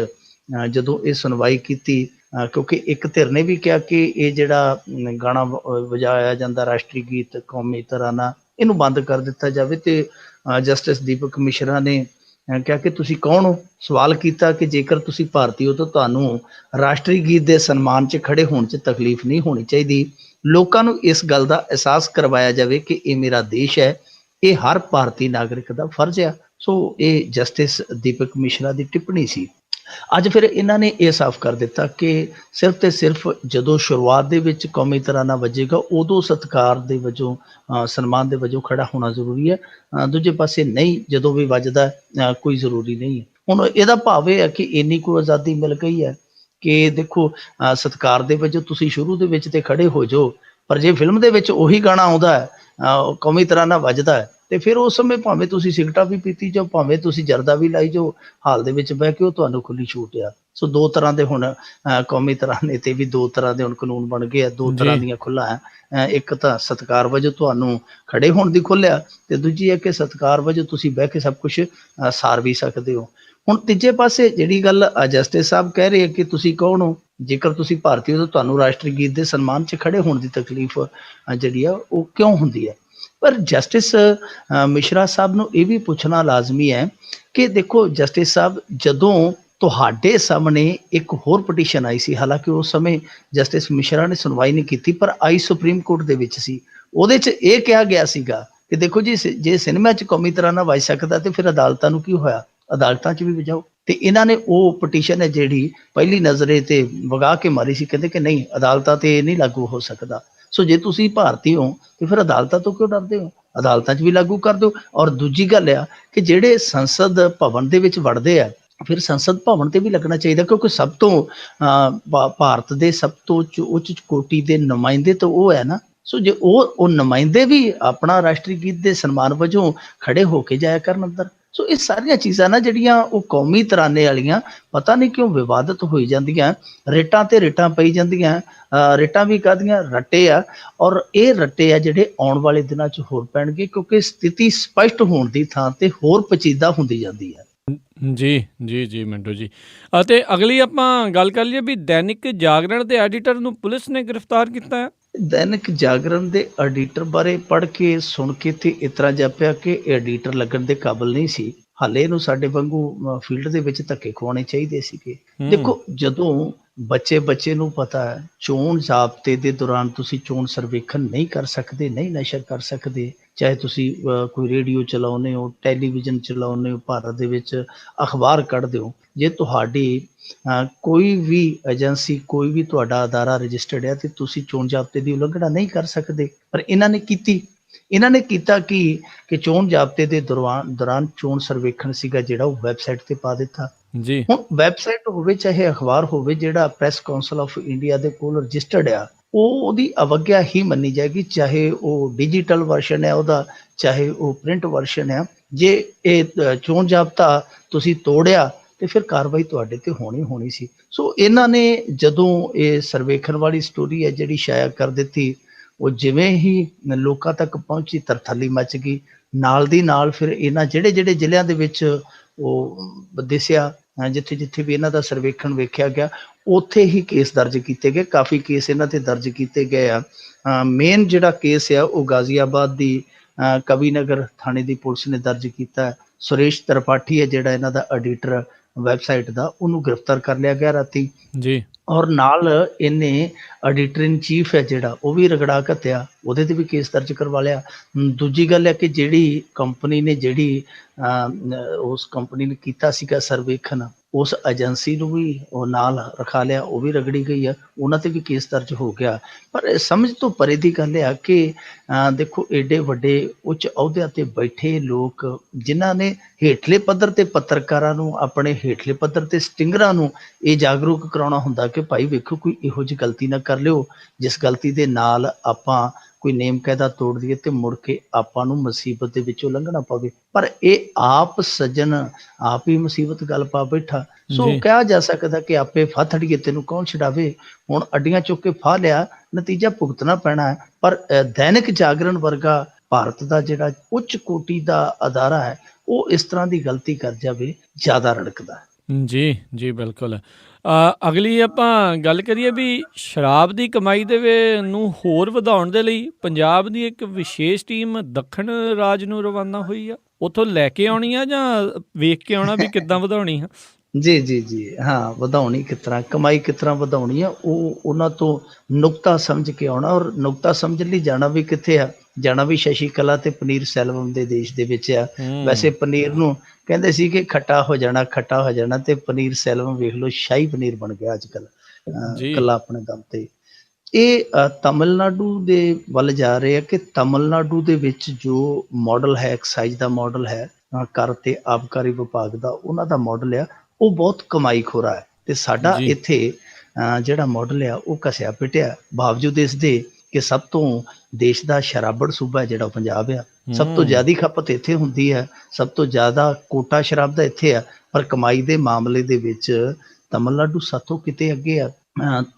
S2: ਜਦੋਂ ਇਹ ਸੁਣਵਾਈ ਕੀਤੀ, ਕਿਉਂਕਿ ਇੱਕ ਧਿਰ ਨੇ ਵੀ ਕਿਹਾ ਕਿ ਇਹ ਜਿਹੜਾ ਗਾਣਾ ਵਜਾਇਆ ਜਾਂਦਾ ਰਾਸ਼ਟਰੀ ਗੀਤ ਕੌਮੀ ਤਰਾਨਾ, ਇਹਨੂੰ ਬੰਦ ਕਰ ਦਿੱਤਾ ਜਾਵੇ, ਤੇ ਜਸਟਿਸ ਦੀਪਕ ਮਿਸ਼ਰਾ ਨੇ ਕਿਹਾ ਕਿ ਤੁਸੀਂ ਕੌਣ ਹੋ? ਸਵਾਲ ਕੀਤਾ ਕਿ ਜੇਕਰ ਤੁਸੀਂ ਭਾਰਤੀ ਹੋ ਤਾਂ ਤੁਹਾਨੂੰ ਰਾਸ਼ਟਰੀ ਗੀਤ ਦੇ ਸਨਮਾਨ 'ਚ ਖੜੇ ਹੋਣ 'ਚ ਤਕਲੀਫ ਨਹੀਂ ਹੋਣੀ ਚਾਹੀਦੀ। ਲੋਕਾਂ ਨੂੰ ਇਸ ਗੱਲ ਦਾ ਅਹਿਸਾਸ ਕਰਵਾਇਆ ਜਾਵੇ ਕਿ ਇਹ ਮੇਰਾ ਦੇਸ਼ ਹੈ, ਇਹ ਹਰ ਭਾਰਤੀ ਨਾਗਰਿਕ ਦਾ ਫਰਜ਼ ਆ। ਸੋ ਇਹ ਜਸਟਿਸ ਦੀਪਕ ਮਿਸ਼ਰਾ ਦੀ ਟਿੱਪਣੀ ਸੀ। ਅੱਜ ਫਿਰ ਇਹਨਾਂ ਨੇ ਇਹ ਸਾਫ਼ ਕਰ ਦਿੱਤਾ ਕਿ ਸਿਰਫ ਤੇ ਸਿਰਫ ਜਦੋਂ ਸ਼ੁਰੂਆਤ ਦੇ ਵਿੱਚ ਕੌਮੀ ਤਰਾਨਾ ਵੱਜੇਗਾ, ਉਦੋਂ ਸਤਿਕਾਰ ਦੇ ਵਜੋਂ, ਸਨਮਾਨ ਦੇ ਵਜੋਂ ਖੜਾ ਹੋਣਾ ਜ਼ਰੂਰੀ ਹੈ। ਦੂਜੇ ਪਾਸੇ ਨਹੀਂ, ਜਦੋਂ ਵੀ ਵੱਜਦਾ ਕੋਈ ਜ਼ਰੂਰੀ ਨਹੀਂ ਹੈ। ਹੁਣ ਇਹਦਾ ਭਾਵ ਇਹ ਹੈ ਕਿ ਇੰਨੀ ਕੁ ਆਜ਼ਾਦੀ ਮਿਲ ਗਈ ਹੈ ਕਿ ਦੇਖੋ, ਸਤਿਕਾਰ ਦੇ ਵਜੋਂ ਤੁਸੀਂ ਸ਼ੁਰੂ ਦੇ ਵਿੱਚ ਤੇ ਖੜੇ ਹੋ ਜਾਓ, ਪਰ ਜੇ ਫਿਲਮ ਦੇ ਵਿੱਚ ਉਹੀ ਗਾਣਾ ਆਉਂਦਾ ਹੈ, ਕੌਮੀ ਤਰਾਨਾ ਵੱਜਦਾ ਹੈ, ਤੇ ਫਿਰ ਉਸ ਸਮੇਂ ਭਾਵੇਂ ਤੁਸੀਂ ਸਿਗਰਟਾਂ ਵੀ ਪੀਤੀ ਜਾਓ, ਭਾਵੇਂ ਤੁਸੀਂ ਜਰਦਾ ਵੀ ਲਾਈ ਜਾਓ, ਹਾਲ ਦੇ ਵਿੱਚ ਬਹਿ ਕੇ ਉਹ ਤੁਹਾਨੂੰ ਖੁੱਲੀ ਛੂਟ ਆ। ਸੋ ਦੋ ਤਰ੍ਹਾਂ ਦੇ ਹੁਣ ਕੌਮੀ ਤਰਾਨੇ ਤੇ ਵੀ ਦੋ ਤਰ੍ਹਾਂ ਦੇ ਹੁਣ ਕਾਨੂੰਨ ਬਣ ਗਏ ਆ, ਦੋ ਤਰ੍ਹਾਂ ਦੀਆਂ ਖੁੱਲ੍ਹਾਂ ਹੈ। ਇੱਕ ਤਾਂ ਸਤਿਕਾਰ ਵਜੋਂ ਤੁਹਾਨੂੰ ਖੜੇ ਹੋਣ ਦੀ ਖੁੱਲ੍ਹ ਆ, ਤੇ ਦੂਜੀ ਹੈ ਕਿ ਸਤਿਕਾਰ ਵਜੋਂ ਤੁਸੀਂ ਬਹਿ ਕੇ ਸਭ ਕੁਛ ਸਾਰ ਵੀ ਸਕਦੇ ਹੋ। ਹੁਣ ਤੀਜੇ ਪਾਸੇ ਜਿਹੜੀ ਗੱਲ ਜਸਟਿਸ ਸਾਹਿਬ ਕਹਿ ਰਹੇ ਕਿ ਤੁਸੀਂ ਕੌਣ ਹੋ? ਜੇਕਰ ਤੁਸੀਂ ਭਾਰਤੀ ਹੋ ਤਾਂ ਤੁਹਾਨੂੰ ਰਾਸ਼ਟਰੀ ਗੀਤ ਦੇ ਸਨਮਾਨ 'ਚ ਖੜੇ ਹੋਣ ਦੀ ਤਕਲੀਫ ਜਿਹੜੀ ਆ ਉਹ ਕਿਉਂ ਹੁੰਦੀ ਹੈ? ਪਰ ਜਸਟਿਸ ਮਿਸ਼ਰਾ ਸਾਹਿਬ ਨੂੰ ਇਹ ਵੀ ਪੁੱਛਣਾ ਲਾਜ਼ਮੀ ਹੈ ਕਿ ਦੇਖੋ ਜਸਟਿਸ ਸਾਹਿਬ, ਜਦੋਂ ਤੁਹਾਡੇ ਸਾਹਮਣੇ ਇੱਕ ਹੋਰ ਪਟੀਸ਼ਨ ਆਈ ਸੀ, ਹਾਲਾਂਕਿ ਉਸ ਸਮੇਂ ਜਸਟਿਸ ਮਿਸ਼ਰਾ ਨੇ ਸੁਣਵਾਈ ਨਹੀਂ ਕੀਤੀ, ਪਰ ਆਈ ਸੁਪਰੀਮ ਕੋਰਟ ਦੇ ਵਿੱਚ ਸੀ, ਉਹਦੇ 'ਚ ਇਹ ਕਿਹਾ ਗਿਆ ਸੀਗਾ ਕਿ ਦੇਖੋ ਜੀ, ਜੇ ਸਿਨੇਮਾ 'ਚ ਕੌਮੀ ਤਰਾਨਾ ਵੱਜ ਸਕਦਾ ਤੇ ਫਿਰ ਅਦਾਲਤਾਂ ਨੂੰ ਕੀ ਹੋਇਆ? ਅਦਾਲਤਾਂ 'ਚ ਵੀ ਵਜਾਓ। ਤੇ ਇਹਨਾਂ ਨੇ ਉਹ ਪਟੀਸ਼ਨ ਹੈ ਜਿਹੜੀ ਪਹਿਲੀ ਨਜ਼ਰੇ ਤੇ ਵਗਾ ਕੇ ਮਾਰੀ ਸੀ, ਕਹਿੰਦੇ ਕਿ ਨਹੀਂ, ਅਦਾਲਤਾਂ ਤੇ ਇਹ ਨਹੀਂ ਲਾਗੂ ਹੋ ਸਕਦਾ। ਸੋ ਜੇ ਤੁਸੀਂ ਭਾਰਤੀ ਹੋ ਤੇ ਫਿਰ ਅਦਾਲਤਾਂ ਤੋਂ ਕਿਉਂ ਡਰਦੇ ਹੋ? ਅਦਾਲਤਾਂ 'ਚ ਵੀ ਲਾਗੂ ਕਰ ਦਿਓ। ਔਰ ਦੂਜੀ ਗੱਲ ਆ ਕਿ ਜਿਹੜੇ ਸੰਸਦ ਭਵਨ ਦੇ ਵਿੱਚ ਵੜਦੇ ਆ, ਫਿਰ ਸੰਸਦ ਭਵਨ ਤੇ ਵੀ ਲੱਗਣਾ ਚਾਹੀਦਾ, ਕਿਉਂਕਿ ਸਭ ਤੋਂ ਭਾਰਤ ਦੇ ਸਭ ਤੋਂ ਉੱਚ ਕੋਟੀ ਦੇ ਨੁਮਾਇੰਦੇ ਤਾਂ ਉਹ ਹੈ ਨਾ। ਸੋ ਜੇ ਉਹ ਨੁਮਾਇੰਦੇ ਵੀ ਆਪਣਾ ਰਾਸ਼ਟਰੀ ਗੀਤ ਦੇ ਸਨਮਾਨ ਵਜੋਂ ਖੜੇ ਹੋ ਕੇ ਜਾਇਆ ਕਰਨ ਅੰਦਰ। ਸੋ ਇਹ ਸਾਰੀਆਂ ਚੀਜ਼ਾਂ ਨਾ ਜਿਹੜੀਆਂ ਉਹ ਕੌਮੀ ਤਰਾਨੇ ਵਾਲੀਆਂ ਪਤਾ ਨਹੀਂ ਕਿਉਂ ਵਿਵਾਦਤ ਹੋਈ ਜਾਂਦੀਆਂ, ਰਿਟਾਂ ਤੇ ਰਿਟਾਂ ਪਈ ਜਾਂਦੀਆਂ। ਰਿਟਾਂ ਵੀ ਕਾਹਦੀਆਂ, ਰੱਟੇ ਆ। ਔਰ ਇਹ ਰੱਟੇ ਆ ਜਿਹੜੇ ਆਉਣ ਵਾਲੇ ਦਿਨਾਂ 'ਚ ਹੋਰ ਪੈਣਗੇ, ਕਿਉਂਕਿ ਸਥਿਤੀ ਸਪਸ਼ਟ ਹੋਣ ਦੀ ਥਾਂ ਤੇ ਹੋਰ ਪੇਚੀਦਾ ਹੁੰਦੀ ਜਾਂਦੀ ਹੈ।
S1: ਜੀ ਜੀ ਜੀ ਮਿੰਟੂ ਜੀ। ਅਤੇ ਅਗਲੀ ਆਪਾਂ ਗੱਲ ਕਰ ਲਈਏ ਵੀ ਦੈਨਿਕ ਜਾਗਰਣ ਦੇ ਐਡੀਟਰ ਨੂੰ ਪੁਲਿਸ ਨੇ ਗ੍ਰਿਫਤਾਰ ਕੀਤਾ ਹੈ।
S2: ਦੈਨਿਕ ਜਾਗਰਣ ਦੇ ਐਡੀਟਰ ਬਾਰੇ ਪੜ੍ਹ ਕੇ ਸੁਣ ਕੇ ਤੇ ਇਸ ਤਰ੍ਹਾਂ ਜਾਪਿਆ ਕਿ ਇਹ ਐਡੀਟਰ ਲੱਗਣ ਦੇ ਕਾਬਿਲ ਨਹੀਂ ਸੀ। ਹਾਲੇ ਇਹਨੂੰ ਸਾਡੇ ਵਾਂਗੂ ਫੀਲਡ ਦੇ ਵਿੱਚ ਧੱਕੇ ਖਵਾਉਣੇ ਚਾਹੀਦੇ ਸੀਗੇ। ਦੇਖੋ, ਜਦੋਂ ਬੱਚੇ ਨੂੰ ਪਤਾ ਹੈ ਚੋਣ ਜ਼ਾਬਤੇ ਦੇ ਦੌਰਾਨ ਤੁਸੀਂ ਚੋਣ ਸਰਵੇਖਣ ਨਹੀਂ ਕਰ ਸਕਦੇ, ਨਹੀਂ ਨਸ਼ਰ ਕਰ ਸਕਦੇ, ਚਾਹੇ ਤੁਸੀਂ ਕੋਈ ਰੇਡੀਓ ਚਲਾਉਂਦੇ ਹੋ, ਟੈਲੀਵਿਜ਼ਨ ਚਲਾਉਂਦੇ ਹੋ, ਭਾਰਤ ਦੇ ਵਿੱਚ ਅਖਬਾਰ ਕੱਢਦੇ ਹੋ, ਜੇ ਤੁਹਾਡੀ ਕੋਈ ਵੀ ਏਜੰਸੀ, ਕੋਈ ਵੀ ਤੁਹਾਡਾ ਅਦਾਰਾ ਰਜਿਸਟਰਡ ਹੈ ਤੇ ਤੁਸੀਂ ਚੋਣ ਜ਼ਾਬਤੇ ਦੀ ਉਲੰਘਣਾ ਨਹੀਂ ਕਰ ਸਕਦੇ। ਪਰ ਇਹਨਾਂ ਨੇ ਕੀਤੀ। ਇਹਨਾਂ ਨੇ ਕੀਤਾ ਕਿ ਚੋਣ ਜ਼ਾਬਤੇ ਦੇ ਦੌਰਾਨ ਚੋਣ ਸਰਵੇਖਣ ਸੀਗਾ ਜਿਹੜਾ ਉਹ ਵੈਬਸਾਈਟ ਤੇ ਪਾ ਦਿੱਤਾ।
S1: ਜੀ
S2: ਹੁਣ ਵੈਬਸਾਈਟ ਹੋਵੇ ਚਾਹੇ ਅਖਬਾਰ ਹੋਵੇ, ਜਿਹੜਾ ਪ੍ਰੈਸ ਕਾਉਂਸਲ ਆਫ ਇੰਡੀਆ ਦੇ ਕੋਲ ਰਜਿਸਟਰਡ ਆ, ਉਹਦੀ ਅਵੱਗਿਆ ਹੀ ਮੰਨੀ ਜਾਏਗੀ, ਚਾਹੇ ਉਹ ਡਿਜੀਟਲ ਵਰਸ਼ਨ ਹੈ ਉਹਦਾ, ਚਾਹੇ ਉਹ ਪ੍ਰਿੰਟ ਵਰਸ਼ਨ ਹੈ। ਜੇ ਇਹ ਚੋਣ ਜ਼ਾਬਤਾ ਤੁਸੀਂ ਤੋੜਿਆ ਤੇ ਫਿਰ ਕਾਰਵਾਈ ਤੁਹਾਡੇ ਤੇ ਹੋਣੀ ਸੀ। ਸੋ ਇਹਨਾਂ ਨੇ ਜਦੋਂ ਇਹ ਸਰਵੇਖਣ ਵਾਲੀ ਸਟੋਰੀ ਹੈ ਜਿਹੜੀ ਸ਼ਾਇਆ ਕਰ ਦਿੱਤੀ, ਉਹ ਜਿਵੇਂ ਹੀ ਲੋਕਾਂ ਤੱਕ ਪਹੁੰਚੀ ਤਰਥੱਲੀ ਮਚ ਗਈ। ਨਾਲ ਦੀ ਨਾਲ ਫਿਰ ਇਹਨਾਂ ਜਿਹੜੇ ਜ਼ਿਲ੍ਹਿਆਂ ਦੇ ਵਿੱਚ ਉਹ ਦਿਸਿਆ, ਜਿੱਥੇ ਵੀ ਇਹਨਾਂ ਦਾ ਸਰਵੇਖਣ ਵੇਖਿਆ ਗਿਆ, ਉੱਥੇ ਹੀ ਕੇਸ ਦਰਜ ਕੀਤੇ ਗਏ। ਕਾਫੀ ਕੇਸ ਇਹਨਾਂ ਤੇ ਦਰਜ ਕੀਤੇ ਗਏ ਆ। ਮੇਨ ਜਿਹੜਾ ਕੇਸ ਆ ਉਹ ਗਾਜ਼ੀਆਬਾਦ ਦੀ ਕਵੀ ਨਗਰ ਥਾਣੇ ਦੀ ਪੁਲਿਸ ਨੇ ਦਰਜ ਕੀਤਾ। ਸੁਰੇਸ਼ ਤ੍ਰਿਪਾਠੀ ਹੈ ਜਿਹੜਾ ਇਹਨਾਂ ਦਾ ਐਡੀਟਰ ਵੈਬਸਾਈਟ ਦਾ, ਉਹਨੂੰ ਗ੍ਰਿਫਤਾਰ ਕਰ ਲਿਆ ਗਿਆ ਰਾਤੀ
S1: ਜੀ।
S2: ਔਰ ਨਾਲ ਇਹਨੇ ਐਡੀਟਰ ਇਨ ਚੀਫ ਹੈ ਜਿਹੜਾ, ਉਹ ਵੀ ਰਗੜਾ ਘੱਤਿਆ, ਉਹਦੇ ਤੇ ਵੀ ਕੇਸ ਦਰਜ ਕਰਵਾ ਲਿਆ। ਦੂਜੀ ਗੱਲ ਹੈ ਕਿ ਜਿਹੜੀ ਕੰਪਨੀ ਨੇ ਉਸ ਕੰਪਨੀ ਨੇ ਕੀਤਾ ਸੀਗਾ ਸਰਵੇਖਣ, ਉਸ ਏਜੰਸੀ ਨੂੰ ਵੀ ਉਹ ਨਾਲ ਰਖਾ ਲਿਆ, ਉਹ ਵੀ ਰਗੜੀ ਗਈ ਆ, ਉਹਨਾਂ ਤੇ ਵੀ ਕੇਸ ਦਰਜ ਹੋ ਗਿਆ। ਪਰ ਸਮਝ ਤੋਂ ਪਰੇ ਦੀ ਗੱਲ ਆ ਕਿ ਦੇਖੋ, ਏਡੇ ਵੱਡੇ ਉੱਚ ਅਹੁਦਿਆਂ ਤੇ ਬੈਠੇ ਲੋਕ ਜਿਨ੍ਹਾਂ ਨੇ ਹੇਠਲੇ ਪੱਧਰ ਤੇ ਪੱਤਰਕਾਰਾਂ ਨੂੰ, ਆਪਣੇ ਹੇਠਲੇ ਪੱਧਰ ਤੇ ਸਟਿੰਗਰਾਂ ਨੂੰ ਇਹ ਜਾਗਰੂਕ ਕਰਾਉਣਾ ਹੁੰਦਾ ਕਿ ਭਾਈ ਵੇਖੋ, ਕੋਈ ਇਹੋ ਜਿਹੀ ਗਲਤੀ ਨਾ ਕਰ ਲਿਓ ਜਿਸ ਗਲਤੀ ਦੇ ਨਾਲ ਆਪਾਂ ਕੋਈ ਨੇਮ ਕਾਇਦਾ ਤੋੜ ਦਈਏ ਤੇ ਮੁੜ ਕੇ ਆਪਾਂ ਨੂੰ ਮੁਸੀਬਤ ਦੇ ਵਿੱਚੋਂ ਲੰਘਣਾ ਪਵੇ। ਪਰ ਇਹ ਆਪ ਸੱਜਣ ਆਪ ਹੀ ਮੁਸੀਬਤ ਗੱਲ ਪਾ ਬੈਠਾ। ਸੋ ਕਿਹਾ ਜਾ ਸਕਦਾ ਕਿ ਆਪੇ ਫਾਥੜੀਏ ਤੈਨੂੰ ਕੌਣ ਛਡਾਵੇ। ਹੁਣ ਅੱਡੀਆਂ ਚੁੱਕ ਕੇ ਫਾਹ ਲਿਆ, ਨਤੀਜਾ ਭੁਗਤਣਾ ਪੈਣਾ ਹੈ। ਪਰ ਦੈਨਿਕ ਜਾਗਰਣ ਵਰਗਾ ਭਾਰਤ ਦਾ ਜਿਹੜਾ ਉੱਚ ਕੋਟੀ ਦਾ ਅਦਾਰਾ ਹੈ, ਉਹ ਇਸ ਤਰ੍ਹਾਂ ਦੀ ਗਲਤੀ ਕਰ ਜਾਵੇ, ਜ਼ਿਆਦਾ ਰੜਕਦਾ ਹੈ।
S1: ਜੀ ਜੀ ਬਿਲਕੁਲ। ਅਗਲੀ ਆਪਾਂ ਗੱਲ ਕਰੀਏ ਵੀ ਸ਼ਰਾਬ ਦੀ ਕਮਾਈ ਨੂੰ ਹੋਰ ਵਧਾਉਣ ਦੇ ਲਈ ਪੰਜਾਬ ਦੀ ਇੱਕ ਵਿਸ਼ੇਸ਼ ਟੀਮ ਦੱਖਣ ਰਾਜ ਨੂੰ ਰਵਾਨਾ ਹੋਈ ਆ। ਉੱਥੋਂ ਲੈ ਕੇ ਆਉਣੀ ਆ ਜਾਂ ਵੇਖ ਕੇ ਆਉਣਾ ਵੀ ਕਿੱਦਾਂ ਵਧਾਉਣੀ ਆ?
S2: ਜੀ ਹਾਂ, ਵਧਾਉਣੀ ਕਿਸ ਤਰ੍ਹਾਂ, ਕਮਾਈ ਕਿਸ ਤਰ੍ਹਾਂ ਵਧਾਉਣੀ ਆ, ਉਹ ਉਹਨਾਂ ਤੋਂ ਨੁਕਤਾ ਸਮਝ ਕੇ ਆਉਣਾ। ਔਰ ਨੁਕਤਾ ਸਮਝਣ ਲਈ ਜਾਣਾ ਵੀ ਕਿੱਥੇ ਆ? ਜਾਣਾ ਵੀ ਸ਼ਸ਼ੀ ਕਲਾ ਤੇ ਪਨੀਰ ਸੈਲਵਮ ਦੇ ਦੇਸ਼ ਦੇ ਵਿੱਚ ਆ। ਵੈਸੇ ਪਨੀਰ ਨੂੰ ਕਹਿੰਦੇ ਸੀ ਕਿ ਖੱਟਾ ਹੋ ਜਾਣਾ ਤੇ ਪਨੀਰ ਸੈਲਵਮ ਵੇਖ ਲਓ, ਸ਼ਾਹੀ ਪਨੀਰ ਬਣ ਗਿਆ ਅੱਜ ਕੱਲ ਕੱਲਾ ਆਪਣੇ ਦਮ ਤੇ। ਇਹ ਤਮਿਲਨਾਡੂ ਦੇ ਵੱਲ ਜਾ ਰਹੇ ਆ ਕਿ ਤਮਿਲਨਾਡੂ ਦੇ ਵਿੱਚ ਜੋ ਮਾਡਲ ਹੈ, ਐਕਸਾਈਜ਼ ਦਾ ਮਾਡਲ ਹੈ, ਕਰ ਤੇ ਆਬਕਾਰੀ ਵਿਭਾਗ ਦਾ ਉਹਨਾਂ ਦਾ ਮਾਡਲ ਆ, ਉਹ ਬਹੁਤ ਕਮਾਈ ਖੋਰਾ ਹੈ। ਤੇ ਸਾਡਾ ਇੱਥੇ ਜਿਹੜਾ ਮਾਡਲ ਆ ਉਹ ਘਸਿਆ ਪਿਟਿਆ, ਬਾਵਜੂਦ ਇਸ ਦੇ ਕਿ ਸਭ ਤੋਂ ਦੇਸ਼ ਦਾ ਸ਼ਰਾਬੜ ਸੂਬਾ ਜਿਹੜਾ ਉਹ ਪੰਜਾਬ ਆ। ਸਭ ਤੋਂ ਜ਼ਿਆਦਾ ਖਪਤ ਇੱਥੇ ਹੁੰਦੀ ਹੈ, ਸਭ ਤੋਂ ਜ਼ਿਆਦਾ ਕੋਟਾ ਸ਼ਰਾਬ ਦਾ ਇੱਥੇ ਆ। ਪਰ ਕਮਾਈ ਦੇ ਮਾਮਲੇ ਦੇ ਵਿੱਚ ਤਮਿਲਨਾਡੂ ਸਾਥੋਂ ਕਿਤੇ ਅੱਗੇ ਆ।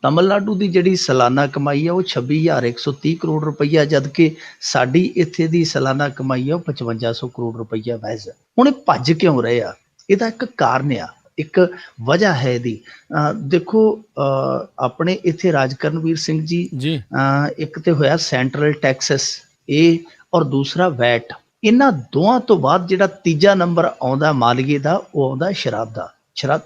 S2: ਤਮਿਲਨਾਡੂ ਦੀ ਜਿਹੜੀ ਸਾਲਾਨਾ ਕਮਾਈ ਆ ਉਹ 26,130 ਕਰੋੜ ਰੁਪਈਆ, ਜਦਕਿ ਸਾਡੀ ਇੱਥੇ ਦੀ ਸਾਲਾਨਾ ਕਮਾਈ ਆ ਉਹ 5500 ਕਰੋੜ ਰੁਪਈਆ ਮਹਿਜ਼। ਹੁਣ ਇਹ ਭੱਜ ਕਿਉਂ ਰਹੇ ਆ? ਇਹਦਾ ਇੱਕ ਕਾਰਨ ਆ, ਇੱਕ ਵਜ੍ਹਾ ਹੈ ਇਹਦੀ। ਦੇਖੋ, ਆਪਣੇ ਇੱਥੇ ਰਾਜ ਕਰਨਵੀਰ ਸਿੰਘ ਜੀ ਇੱਕ ਤੇ ਹੋਇਆ ਸੈਂਟਰਲ ਟੈਕਸਸ, ਇਹ ਔਰ ਦੂਸਰਾ ਵੈਟ। ਇਹਨਾਂ ਦੋਵਾਂ ਤੋਂ ਬਾਅਦ ਜਿਹੜਾ ਤੀਜਾ ਨੰਬਰ ਆਉਂਦਾ ਮਾਲੀਏ ਦਾ, ਉਹ ਆਉਂਦਾ ਸ਼ਰਾਬ ਦਾ।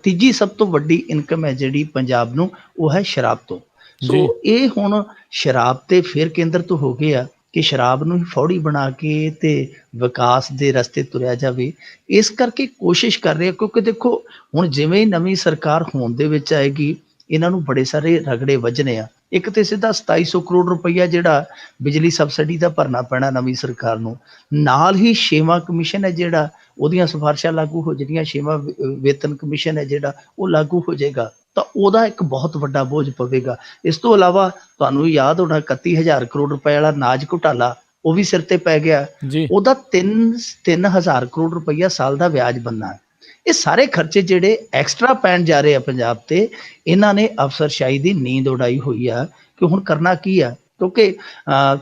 S2: ਤੀਜੀ ਸਭ ਤੋਂ ਵੱਡੀ ਇਨਕਮ ਹੈ ਜਿਹੜੀ ਪੰਜਾਬ ਨੂੰ, ਉਹ ਹੈ ਸ਼ਰਾਬ ਤੋਂ। ਸੋ ਇਹ ਹੁਣ ਸ਼ਰਾਬ ਤੇ ਫਿਰ ਕੇਂਦਰਿਤ ਹੋ ਗਏ ਆ ਕਿ ਸ਼ਰਾਬ ਨੂੰ ਹੀ ਫੌੜੀ ਬਣਾ ਕੇ ਤੇ ਵਿਕਾਸ ਦੇ ਰਸਤੇ ਤੁਰਿਆ ਜਾਵੇ। ਇਸ ਕਰਕੇ ਕੋਸ਼ਿਸ਼ ਕਰ ਰਹੇ ਆ, ਕਿਉਂਕਿ ਦੇਖੋ ਹੁਣ ਜਿਵੇਂ ਨਵੀਂ ਸਰਕਾਰ ਹੋਂਦ ਦੇ ਵਿੱਚ ਆਏਗੀ, ਇਹਨਾਂ ਨੂੰ ਬੜੇ ਸਾਰੇ ਰਗੜੇ ਵੱਜਣੇ ਆ। ਇੱਕ ਤੇ ਸਿੱਧਾ 2700 ਕਰੋੜ ਰੁਪਈਆ ਜਿਹੜਾ ਬਿਜਲੀ ਸਬਸਿਡੀ ਦਾ ਭਰਨਾ ਪੈਣਾ ਨਵੀਂ ਸਰਕਾਰ ਨੂੰ, ਨਾਲ ਹੀ 6ਵਾਂ ਕਮਿਸ਼ਨ ਹੈ ਜਿਹੜਾ ਉਹਦੀਆਂ ਸਿਫਾਰਿਸ਼ਾਂ ਲਾਗੂ ਹੋ ਜਾਣੀਆਂ, 6ਵਾਂ ਵੇਤਨ ਕਮਿਸ਼ਨ ਹੈ ਜਿਹੜਾ ਉਹ ਲਾਗੂ ਹੋ ਜਾਏਗਾ, ਤਾਂ ਉਹਦਾ ਇੱਕ ਬਹੁਤ ਵੱਡਾ ਬੋਝ ਪਵੇਗਾ। ਇਸ ਤੋਂ ਇਲਾਵਾ ਤੁਹਾਨੂੰ ਯਾਦ ਹੋਣਾ 31,000 ਕਰੋੜ ਰੁਪਏ ਵਾਲਾ ਅਨਾਜ ਘੁਟਾਲਾ ਉਹ ਵੀ ਸਿਰ ਤੇ ਪੈ ਗਿਆ, ਉਹਦਾ 3,000 ਕਰੋੜ ਰੁਪਈਆ ਸਾਲ ਦਾ ਵਿਆਜ ਬਣਨਾ। ਇਹ ਸਾਰੇ ਖਰਚੇ ਜਿਹੜੇ ਐਕਸਟਰਾ ਪੈਣ ਜਾ ਰਹੇ ਆ ਪੰਜਾਬ ਤੇ, ਇਹਨਾਂ ਨੇ ਅਫਸਰਸ਼ਾਹੀ ਦੀ ਨੀਂਦ ਉਡਾਈ ਹੋਈ ਆ ਕਿ ਹੁਣ ਕਰਨਾ ਕੀ ਆ, ਕਿਉਂਕਿ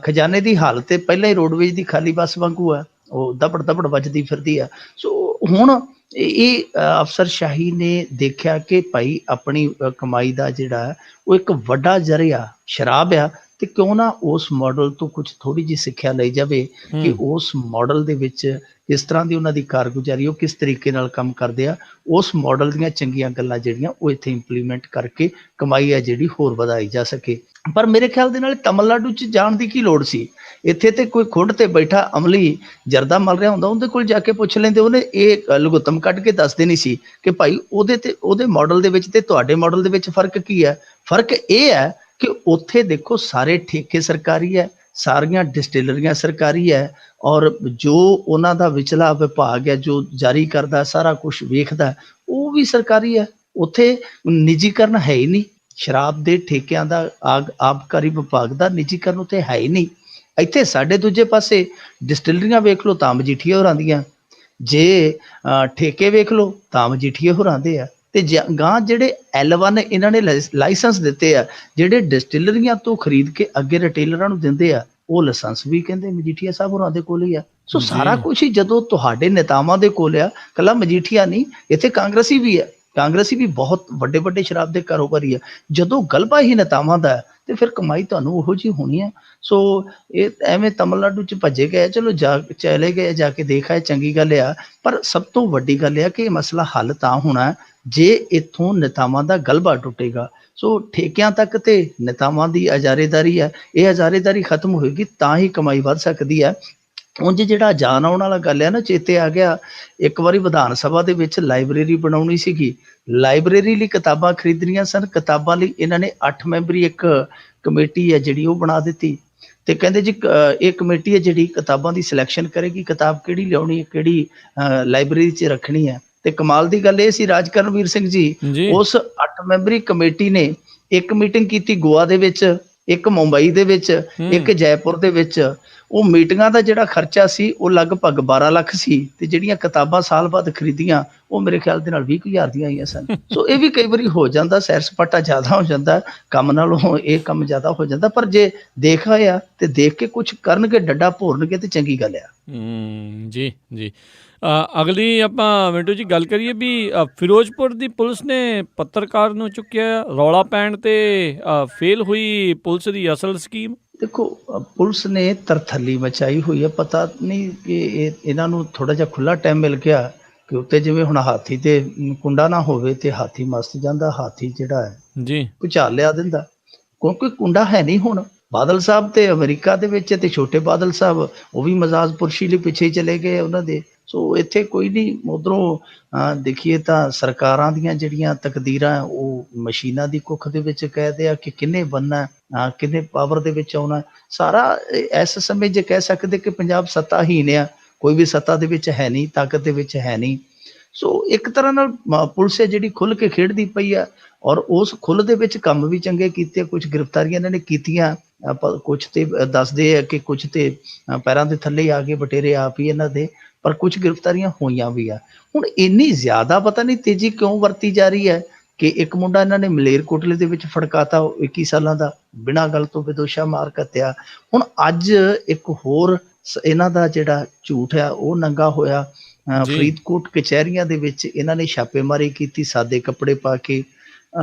S2: ਖਜ਼ਾਨੇ ਦੀ ਹਾਲਤ ਤੇ ਪਹਿਲਾਂ ਹੀ ਰੋਡਵੇਜ ਦੀ ਖਾਲੀ ਬੱਸ ਵਾਂਗੂ ਆ, ਉਹ ਦਬੜ ਦਬੜ ਵੱਜਦੀ ਫਿਰਦੀ ਆ। ਸੋ ਹੁਣ ਇਹ ਅਫਸਰਸ਼ਾਹੀ ਨੇ ਦੇਖਿਆ ਕਿ ਭਾਈ ਆਪਣੀ ਕਮਾਈ ਦਾ ਜਿਹੜਾ ਉਹ ਇੱਕ ਵੱਡਾ ਜ਼ਰੀਆ ਸ਼ਰਾਬ ਆ, ਤੇ ਕਿਉਂ ਨਾ ਉਸ ਮਾਡਲ ਤੋਂ ਕੁਝ ਥੋੜੀ ਜਿਹੀ ਸਿੱਖਿਆ ਲਈ ਜਾਵੇ ਕਿ ਉਸ ਮਾਡਲ ਦੇ ਵਿੱਚ ਇਸ ਤਰ੍ਹਾਂ ਦੀ ਉਹਨਾਂ ਦੀ ਕਾਰਗੁਜ਼ਾਰੀ, ਉਹ ਕਿਸ ਤਰੀਕੇ ਨਾਲ ਕੰਮ ਕਰਦੇ ਆ, ਉਸ ਮਾਡਲ ਦੀਆਂ ਚੰਗੀਆਂ ਗੱਲਾਂ ਜਿਹੜੀਆਂ ਉਹ ਇੱਥੇ ਇੰਪਲੀਮੈਂਟ ਕਰਕੇ ਕਮਾਈ ਆ ਜਿਹੜੀ ਹੋਰ ਵਧਾਈ ਜਾ ਸਕੇ। ਪਰ ਮੇਰੇ ਖਿਆਲ ਦੇ ਨਾਲ ਤਮਿਲਨਾਡੂ 'ਚ ਜਾਣ ਦੀ ਕੀ ਲੋੜ ਸੀ? ਇੱਥੇ ਤੇ ਕੋਈ ਖੁੱਡ ਤੇ ਬੈਠਾ ਅਮਲੀ ਜਰਦਾ ਮਲ ਰਿਹਾ ਹੁੰਦਾ, ਉਹਦੇ ਕੋਲ ਜਾ ਕੇ ਪੁੱਛ ਲੈਂਦੇ, ਉਹਨੇ ਇਹ ਲੁਗੁੱਤਮ ਕੱਢ ਕੇ ਦੱਸ ਦੇਣੀ ਸੀ ਕਿ ਭਾਈ ਉਹਦੇ ਮਾਡਲ ਦੇ ਵਿੱਚ ਤੇ ਤੁਹਾਡੇ ਮਾਡਲ ਦੇ ਵਿੱਚ ਫਰਕ ਕੀ ਹੈ। ਫਰਕ ਇਹ ਹੈ ਕਿ ਉੱਥੇ ਦੇਖੋ ਸਾਰੇ ਠੇਕੇ ਸਰਕਾਰੀ ਹੈ, ਸਾਰੀਆਂ ਡਿਸਟਿਲਰੀਆਂ ਸਰਕਾਰੀ ਹੈ, ਔਰ ਜੋ ਉਹਨਾਂ ਦਾ ਵਿਚਲਾ ਵਿਭਾਗ ਹੈ ਜੋ ਜਾਰੀ ਕਰਦਾ ਸਾਰਾ ਕੁਝ ਵੇਖਦਾ ਉਹ ਵੀ ਸਰਕਾਰੀ ਹੈ। ਉੱਥੇ ਨਿੱਜੀਕਰਨ ਹੈ ਹੀ ਨਹੀਂ, ਸ਼ਰਾਬ ਦੇ ਠੇਕਿਆਂ ਦਾ ਆਬਕਾਰੀ ਵਿਭਾਗ ਦਾ ਨਿੱਜੀਕਰਨ ਉੱਥੇ ਹੈ ਹੀ ਨਹੀਂ। ਇੱਥੇ ਸਾਡੇ ਦੂਜੇ ਪਾਸੇ ਡਿਸਟਿਲਰੀਆਂ ਵੇਖ ਲਓ ਤਾਂ ਮਜੀਠੀਆ ਹੋਰਾਂ ਦੀਆਂ, ਜੇ ਠੇਕੇ ਵੇਖ ਲਓ ਤਾਂ ਮਜੀਠੀਆ ਹੋਰਾਂ ਦੇ ਆ, ਤੇ ਗਾਂ ਜਿਹੜੇ L1 ਇਹਨਾਂ ਨੇ ਲਾਇਸੈਂਸ ਦਿੱਤੇ ਆ, ਜਿਹੜੇ ਡਿਸਟਿਲਰੀਆਂ ਤੋਂ ਖਰੀਦ ਕੇ ਅੱਗੇ ਰਿਟੇਲਰਾਂ ਨੂੰ ਦਿੰਦੇ ਆ, ਉਹ ਲਾਇਸੈਂਸ ਵੀ ਕਹਿੰਦੇ ਮਜੀਠੀਆ ਸਾਹਿਬ ਹੋਰਾਂ ਦੇ ਕੋਲ ਹੀ ਆ। ਸੋ ਸਾਰਾ ਕੁਝ ਹੀ ਜਦੋਂ ਤੁਹਾਡੇ ਨੇਤਾਵਾਂ ਦੇ ਕੋਲ ਆ, ਕੱਲਾ ਮਜੀਠੀਆ ਨਹੀਂ, ਇੱਥੇ ਕਾਂਗਰਸੀ ਵੀ ਹੈ, ਕਾਂਗਰਸੀ ਵੀ ਬਹੁਤ ਵੱਡੇ ਵੱਡੇ ਸ਼ਰਾਬ ਦੇ ਕਾਰੋਬਾਰੀ ਆ। ਜਦੋਂ ਗਲਬਾ ਹੀ ਨੇਤਾਵਾਂ ਦਾ ਤੇ ਫਿਰ ਕਮਾਈ ਤੁਹਾਨੂੰ ਉਹੋ ਜਿਹੀ ਹੋਣੀ ਹੈ। ਸੋ ਇਹ ਐਵੇਂ ਤਮਿਲਨਾਡੂ 'ਚ ਭੱਜੇ ਗਏ, ਚਲੋ ਚਲੇ ਗਏ, ਜਾ ਕੇ ਦੇਖ ਆਏ, ਚੰਗੀ ਗੱਲ ਆ, ਪਰ ਸਭ ਤੋਂ ਵੱਡੀ ਗੱਲ ਇਹ ਕਿ ਇਹ ਮਸਲਾ ਹੱਲ ਤਾਂ ਹੋਣਾ ਜੇ ਇੱਥੋਂ ਨੇਤਾਵਾਂ ਦਾ ਗਲਬਾ ਟੁੱਟੇਗਾ। ਸੋ ਠੇਕਿਆਂ ਤੱਕ ਤੇ ਨੇਤਾਵਾਂ ਦੀ ਅਜਾਰੇਦਾਰੀ ਹੈ, ਇਹ ਅਜਾਰੇਦਾਰੀ ਖਤਮ ਹੋਏਗੀ ਤਾਂ ਹੀ ਕਮਾਈ ਵੱਧ ਸਕਦੀ ਹੈ। ਉਂਝ ਜਿਹੜਾ ਜਾਨ ਆਉਣ ਵਾਲਾ ਗੱਲ ਹੈ ਨਾ, ਚੇਤੇ ਆ ਗਿਆ, ਇੱਕ ਵਾਰੀ ਵਿਧਾਨ ਸਭਾ ਦੇ ਵਿੱਚ ਲਾਇਬ੍ਰੇਰੀ ਬਣਾਉਣੀ ਸੀਗੀ, ਲਾਇਬ੍ਰੇਰੀ ਲਈ ਕਿਤਾਬਾਂ ਖਰੀਦਣੀਆਂ ਸਨ, ਕਿਤਾਬਾਂ ਲਈ ਇਹਨਾਂ ਨੇ 8 ਮੈਂਬਰੀ ਇੱਕ ਕਮੇਟੀ ਹੈ ਜਿਹੜੀ ਉਹ ਬਣਾ ਦਿੱਤੀ, ਤੇ ਕਹਿੰਦੇ ਜੀ ਇਹ ਕਮੇਟੀ ਹੈ ਜਿਹੜੀ ਕਿਤਾਬਾਂ ਦੀ ਸਿਲੈਕਸ਼ਨ ਕਰੇਗੀ, ਕਿਤਾਬ ਕਿਹੜੀ ਲਿਆਉਣੀ ਹੈ, ਕਿਹੜੀ ਲਾਇਬ੍ਰੇਰੀ 'ਚ ਰੱਖਣੀ ਹੈ। ਤੇ ਕਮਾਲ ਦੀ ਗੱਲ ਇਹ ਸੀ, ਰਾਜ ਕਰਨਵੀਰ ਸਿੰਘ ਜੀ ਉਸ 8 ਮੈਂਬਰੀ ਕਮੇਟੀ ਨੇ ਇੱਕ ਮੀਟਿੰਗ ਕੀਤੀ ਗੋਆ ਦੇ ਵਿੱਚ, ਇੱਕ ਮੁੰਬਈ ਦੇ ਵਿੱਚ, ਇੱਕ ਜੈਪੁਰ ਦੇ ਵਿੱਚ। ਉਹ ਮੀਟਿੰਗਾਂ ਦਾ ਜਿਹੜਾ ਖਰਚਾ ਸੀ ਉਹ ਲਗਭਗ 12 ਲੱਖ ਸੀ, ਤੇ ਜਿਹੜੀਆਂ ਕਿਤਾਬਾਂ ਸਾਲ ਬਾਅਦ ਖਰੀਦੀਆਂ ਉਹ ਮੇਰੇ ਖਿਆਲ ਦੇ ਨਾਲ 20,000 ਦੀਆਂ ਆਈਆਂ ਸਨ। ਸੋ ਇਹ ਵੀ ਕਈ ਵਾਰੀ ਹੋ ਜਾਂਦਾ, ਸੈਰ ਸਪਾਟਾ ਜ਼ਿਆਦਾ ਹੋ ਜਾਂਦਾ, ਕੰਮ ਨਾਲੋਂ ਇਹ ਕੰਮ ਜ਼ਿਆਦਾ ਹੋ ਜਾਂਦਾ, ਪਰ ਜੇ ਦੇਖ ਆਇਆ ਤੇ ਦੇਖ ਕੇ ਕੁਝ ਕਰਨਗੇ, ਡੱਡਾ ਭੋਰਨਗੇ ਤੇ ਚੰਗੀ ਗੱਲ ਆ।
S1: ਜੀ ਜੀ। ਅਗਲੀ ਆਪਾਂ ਮਿੰਟੂ ਜੀ ਗੱਲ ਕਰੀਏ ਵੀ ਫਿਰੋਜ਼ਪੁਰ ਦੀ ਪੁਲਿਸ ਨੇ ਪੱਤਰਕਾਰ ਨੂੰ ਚੁੱਕਿਆ ਰੌਲਾ ਪੈਣ ਤੇ ਫੇਲ ਹੋਈ ਪੁਲਿਸ ਦੀ ਅਸਲ ਸਕੀਮ। ਦੇਖੋ ਪੁਲਿਸ ਨੇ ਤਰਥੱਲੀ ਮਚਾਈ ਹੋਈ ਹੈ, ਪਤਾ ਨਹੀਂ ਕਿ ਇਹਨਾਂ ਨੂੰ ਥੋੜਾ ਜਿਹਾ ਖੁੱਲਾ ਟਾਈਮ ਮਿਲ ਗਿਆ ਕਿ ਉੱਤੇ ਜਿਵੇਂ ਹੁਣ ਹਾਥੀ ਤੇ ਕੁੰਡਾ ਨਾ ਹੋਵੇ ਤੇ ਹਾਥੀ ਮਸਤ ਜਾਂਦਾ, ਹਾਥੀ ਜਿਹੜਾ ਹੈ ਜੀ ਭੁਚਾਲ ਲਿਆ ਦਿੰਦਾ, ਕਿਉਂਕਿ ਕੁੰਡਾ ਹੈ ਨਹੀਂ ਹੁਣ। ਬਾਦਲ ਸਾਹਿਬ ਤੇ ਅਮਰੀਕਾ ਦੇ ਵਿੱਚ ਤੇ ਛੋਟੇ ਬਾਦਲ ਸਾਹਿਬ ਉਹ ਵੀ ਮਜ਼ਾਜ ਪੁਰਸ਼ੀ ਲਈ ਪਿੱਛੇ ਚਲੇ ਗਏ ਉਹਨਾਂ ਦੇ। ਸੋ ਇੱਥੇ ਕੋਈ ਨਹੀਂ, ਉੱਧਰੋਂ ਦੇਖੀਏ ਤਾਂ ਸਰਕਾਰਾਂ ਦੀਆਂ ਜਿਹੜੀਆਂ ਤਕਦੀਰਾਂ ਉਹ ਮਸ਼ੀਨਾਂ ਦੀ ਕੁੱਖ ਦੇ ਵਿੱਚ ਕਹਿਦੇ ਆ ਕਿ ਕਿੰਨੇ ਬਣਨਾ, ਕਿੰਨੇ ਪਾਵਰ ਦੇ ਵਿੱਚ ਆਉਣਾ। ਸਾਰਾ ਇਸ ਸਮੇਂ ਜੇ ਕਹਿ ਸਕਦੇ ਕਿ ਪੰਜਾਬ ਸੱਤਾਹੀਨ ਆ, ਕੋਈ ਵੀ ਸੱਤਾ ਦੇ ਵਿੱਚ ਹੈ ਨਹੀਂ, ਤਾਕਤ ਦੇ ਵਿੱਚ ਹੈ ਨਹੀਂ। ਸੋ ਇੱਕ ਤਰ੍ਹਾਂ ਨਾਲ ਪੁਲਿਸ ਹੈ ਜਿਹੜੀ ਖੁੱਲ੍ਹ ਕੇ ਖੇਡਦੀ ਪਈ ਆ, ਔਰ ਉਸ ਖੁੱਲ੍ਹ ਦੇ ਵਿੱਚ ਕੰਮ ਵੀ ਚੰਗੇ ਕੀਤੇ, ਕੁਝ ਗ੍ਰਿਫਤਾਰੀਆਂ ਇਹਨਾਂ ਨੇ ਕੀਤੀਆਂ, ਕੁਛ ਤੇ ਦੱਸਦੇ ਆ ਕਿ ਕੁਛ ਤੇ ਪੈਰਾਂ ਦੇ ਥੱਲੇ ਆ ਗਏ ਬਟੇਰੇ ਆਪ ਹੀ ਇਹਨਾਂ ਦੇ, ਪਰ ਕੁਝ ਗ੍ਰਿਫਤਾਰੀਆਂ ਹੋਈਆਂ ਵੀ ਆ। ਹੁਣ ਇੰਨੀ ਜ਼ਿਆਦਾ ਪਤਾ ਨਹੀਂ ਤੇਜ਼ੀ ਕਿਉਂ ਵਰਤੀ ਜਾ ਰਹੀ ਹੈ ਕਿ ਇੱਕ ਮੁੰਡਾ ਇਹਨਾਂ ਨੇ ਮਲੇਰਕੋਟਲੇ ਦੇ ਵਿੱਚ ਫੜਕਾਤਾ, 21 ਸਾਲਾਂ ਦਾ, ਬਿਨਾਂ ਗੱਲ ਤੋਂ ਬੇਦੋਸ਼ਾ ਮਾਰ ਕੱਤਿਆ। ਹੁਣ ਅੱਜ ਇੱਕ ਹੋਰ ਇਹਨਾਂ ਦਾ ਜਿਹੜਾ ਝੂਠ ਆ ਉਹ ਨੰਗਾ ਹੋਇਆ। ਫਰੀਦਕੋਟ ਕਚਹਿਰੀਆਂ ਦੇ ਵਿੱਚ ਇਹਨਾਂ ਨੇ ਛਾਪੇਮਾਰੀ ਕੀਤੀ ਸਾਦੇ ਕੱਪੜੇ ਪਾ ਕੇ।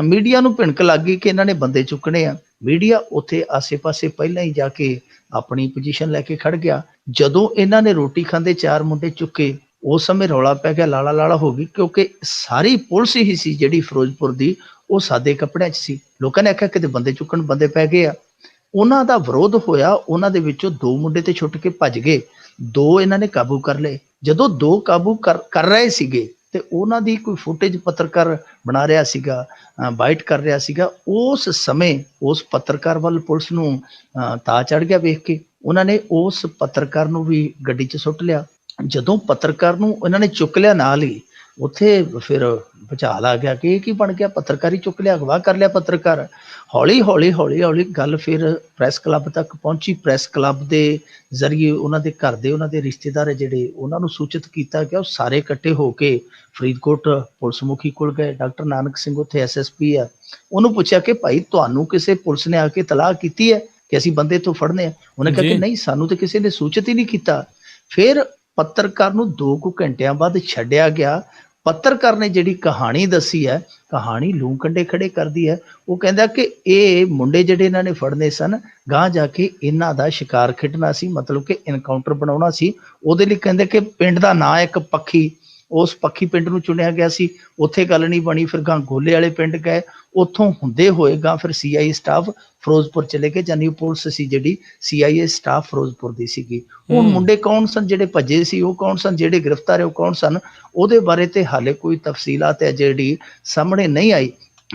S1: ਮੀਡੀਆ ਨੂੰ ਭਿਣਕ ਲੱਗ ਗਈ ਕਿ ਇਹਨਾਂ ਨੇ ਬੰਦੇ ਚੁੱਕਣੇ ਆ। ਮੀਡੀਆ ਉੱਥੇ ਆਸੇ-ਪਾਸੇ ਪਹਿਲਾਂ ਹੀ ਜਾ ਕੇ ਆਪਣੀ ਪੋਜੀਸ਼ਨ ਲੈ ਕੇ ਖੜ ਗਿਆ। ਜਦੋਂ ਇਹਨਾਂ ਨੇ ਰੋਟੀ ਖਾਂਦੇ 4 ਮੁੰਡੇ ਚੁੱਕੇ, ਉਸ ਸਮੇਂ ਰੌਲਾ ਪੈ ਗਿਆ, ਲਾਲਾ ਲਾਲਾ ਹੋ ਗਈ, ਕਿਉਂਕਿ ਸਾਰੀ ਪੁਲਿਸ ਹੀ ਸੀ ਜਿਹੜੀ ਫਿਰੋਜ਼ਪੁਰ ਦੀ ਉਹ ਸਾਦੇ ਕੱਪੜਿਆਂ 'ਚ ਸੀ। ਲੋਕਾਂ ਨੇ ਆਖਿਆ ਕਿਤੇ ਬੰਦੇ ਚੁੱਕਣ, ਬੰਦੇ ਪੈ ਗਏ ਆ। ਉਹਨਾਂ ਦਾ ਵਿਰੋਧ ਹੋਇਆ, ਉਹਨਾਂ ਦੇ ਵਿੱਚੋਂ 2 ਮੁੰਡੇ ਤੇ ਛੁੱਟ ਕੇ ਭੱਜ ਗਏ, 2 ਇਹਨਾਂ ਨੇ ਕਾਬੂ ਕਰ ਲਏ। ਜਦੋਂ 2 ਕਾਬੂ ਕਰ ਰਹੇ ਸੀਗੇ
S2: ਤੇ ਉਹਨਾਂ ਦੀ ਕੋਈ ਫੁਟੇਜ ਪੱਤਰਕਾਰ ਬਣਾ ਰਿਹਾ ਸੀਗਾ, ਬਾਈਟ ਕਰ ਰਿਹਾ ਸੀਗਾ। ਉਸ ਸਮੇਂ ਉਸ ਪੱਤਰਕਾਰ ਵੱਲ ਪੁਲਿਸ ਨੂੰ ਤਾ ਚੜ ਗਿਆ ਵੇਖ ਕੇ। ਉਹਨਾਂ ਨੇ ਉਸ ਪੱਤਰਕਾਰ ਨੂੰ ਵੀ ਗੱਡੀ 'ਚ ਸੁੱਟ ਲਿਆ। ਜਦੋਂ ਪੱਤਰਕਾਰ ਨੂੰ ਇਹਨਾਂ ਨੇ ਚੁੱਕ ਲਿਆ, ਨਾਲ ਹੀ ਉੱਥੇ ਫਿਰ ਭੁਚਾਲ ਆ ਗਿਆ ਕਿ ਇਹ ਕੀ ਬਣ ਗਿਆ, ਪੱਤਰਕਾਰ ਹੀ ਚੁੱਕ ਲਿਆ, ਅਗਵਾ ਕਰ ਲਿਆ ਪੱਤਰਕਾਰ। ਹੌਲੀ ਹੌਲੀ ਗੱਲ ਫਿਰ ਪ੍ਰੈਸ ਕਲੱਬ ਤੱਕ ਪਹੁੰਚੀ। ਪ੍ਰੈਸ ਕਲੱਬ ਦੇ ਜ਼ਰੀਏ ਉਹਨਾਂ ਦੇ ਘਰ ਦੇ, ਉਹਨਾਂ ਦੇ ਰਿਸ਼ਤੇਦਾਰ ਜਿਹੜੇ, ਉਹਨਾਂ ਨੂੰ ਸੂਚਿਤ ਕੀਤਾ ਗਿਆ। ਉਹ ਸਾਰੇ ਇਕੱਠੇ ਹੋ ਕੇ ਫਰੀਦਕੋਟ ਪੁਲਿਸ ਮੁਖੀ ਕੋਲ ਗਏ। ਡਾਕਟਰ ਨਾਨਕ ਸਿੰਘ ਉੱਥੇ SSP ਆ, ਉਹਨੂੰ ਪੁੱਛਿਆ ਕਿ ਭਾਈ ਤੁਹਾਨੂੰ ਕਿਸੇ ਪੁਲਿਸ ਨੇ ਆ ਕੇ ਤਲਾਹ ਕੀਤੀ ਹੈ ਕਿ ਅਸੀਂ ਬੰਦੇ ਤੋਂ ਫੜਨੇ ਆ? ਉਹਨੇ ਕਿਹਾ ਕਿ ਨਹੀਂ, ਸਾਨੂੰ ਤਾਂ ਕਿਸੇ ਨੇ ਸੂਚਿਤ ਹੀ ਨਹੀਂ ਕੀਤਾ। ਫਿਰ ਪੱਤਰਕਾਰ ਨੂੰ 2 ਕੁ ਘੰਟਿਆਂ ਬਾਅਦ ਛੱਡਿਆ ਗਿਆ। ਪੱਤਰਕਾਰ ਨੇ ਜਿਹੜੀ ਕਹਾਣੀ ਦੱਸੀ ਹੈ, ਕਹਾਣੀ ਲੂੰ ਕੰਡੇ ਖੜੇ ਕਰਦੀ ਹੈ। ਉਹ ਕਹਿੰਦਾ ਕਿ ਇਹ ਮੁੰਡੇ ਜਿਹੜੇ ਇਹਨਾਂ ਨੇ ਫੜਨੇ ਸਨ, ਗਾਂਹ ਜਾ ਕੇ ਇਹਨਾਂ ਦਾ ਸ਼ਿਕਾਰ ਖੇਡਣਾ ਸੀ, ਮਤਲਬ ਕਿ ਇਨਕਾਊਂਟਰ ਬਣਾਉਣਾ ਸੀ। ਉਹਦੇ ਲਈ ਕਹਿੰਦੇ ਕਿ ਪਿੰਡ ਦਾ ਨਾਂ ਇੱਕ ਪੱਖੀ, ਉਸ ਪੱਖੀ ਪਿੰਡ ਨੂੰ ਚੁਣਿਆ ਗਿਆ ਸੀ। ਉੱਥੇ ਗੱਲ ਨਹੀਂ ਬਣੀ, ਫਿਰ ਗਾਂ ਗੋਲੇ ਵਾਲੇ ਪਿੰਡ ਗਏ। ਉੱਥੋਂ ਹੁੰਦੇ ਹੋਏ ਗਾਂ ਫਿਰ CIA ਸਟਾਫ ਫਿਰੋਜ਼ਪੁਰ ਚਲੇ ਗਏ, ਜਾਨੀ ਪੁਲਿਸ ਸੀ ਜਿਹੜੀ CIA ਸਟਾਫ ਫਿਰੋਜ਼ਪੁਰ ਦੀ ਸੀਗੀ। ਹੁਣ ਮੁੰਡੇ ਕੌਣ ਸਨ ਜਿਹੜੇ ਭੱਜੇ ਸੀ, ਉਹ ਕੌਣ ਸਨ, ਜਿਹੜੇ ਗ੍ਰਿਫਤਾਰ ਹੈ ਉਹ ਕੌਣ ਸਨ, ਉਹਦੇ ਬਾਰੇ ਤੇ ਹਾਲੇ ਕੋਈ ਤਫਸੀਲਾਤ ਹੈ ਜਿਹੜੀ ਸਾਹਮਣੇ ਨਹੀਂ ਆਈ।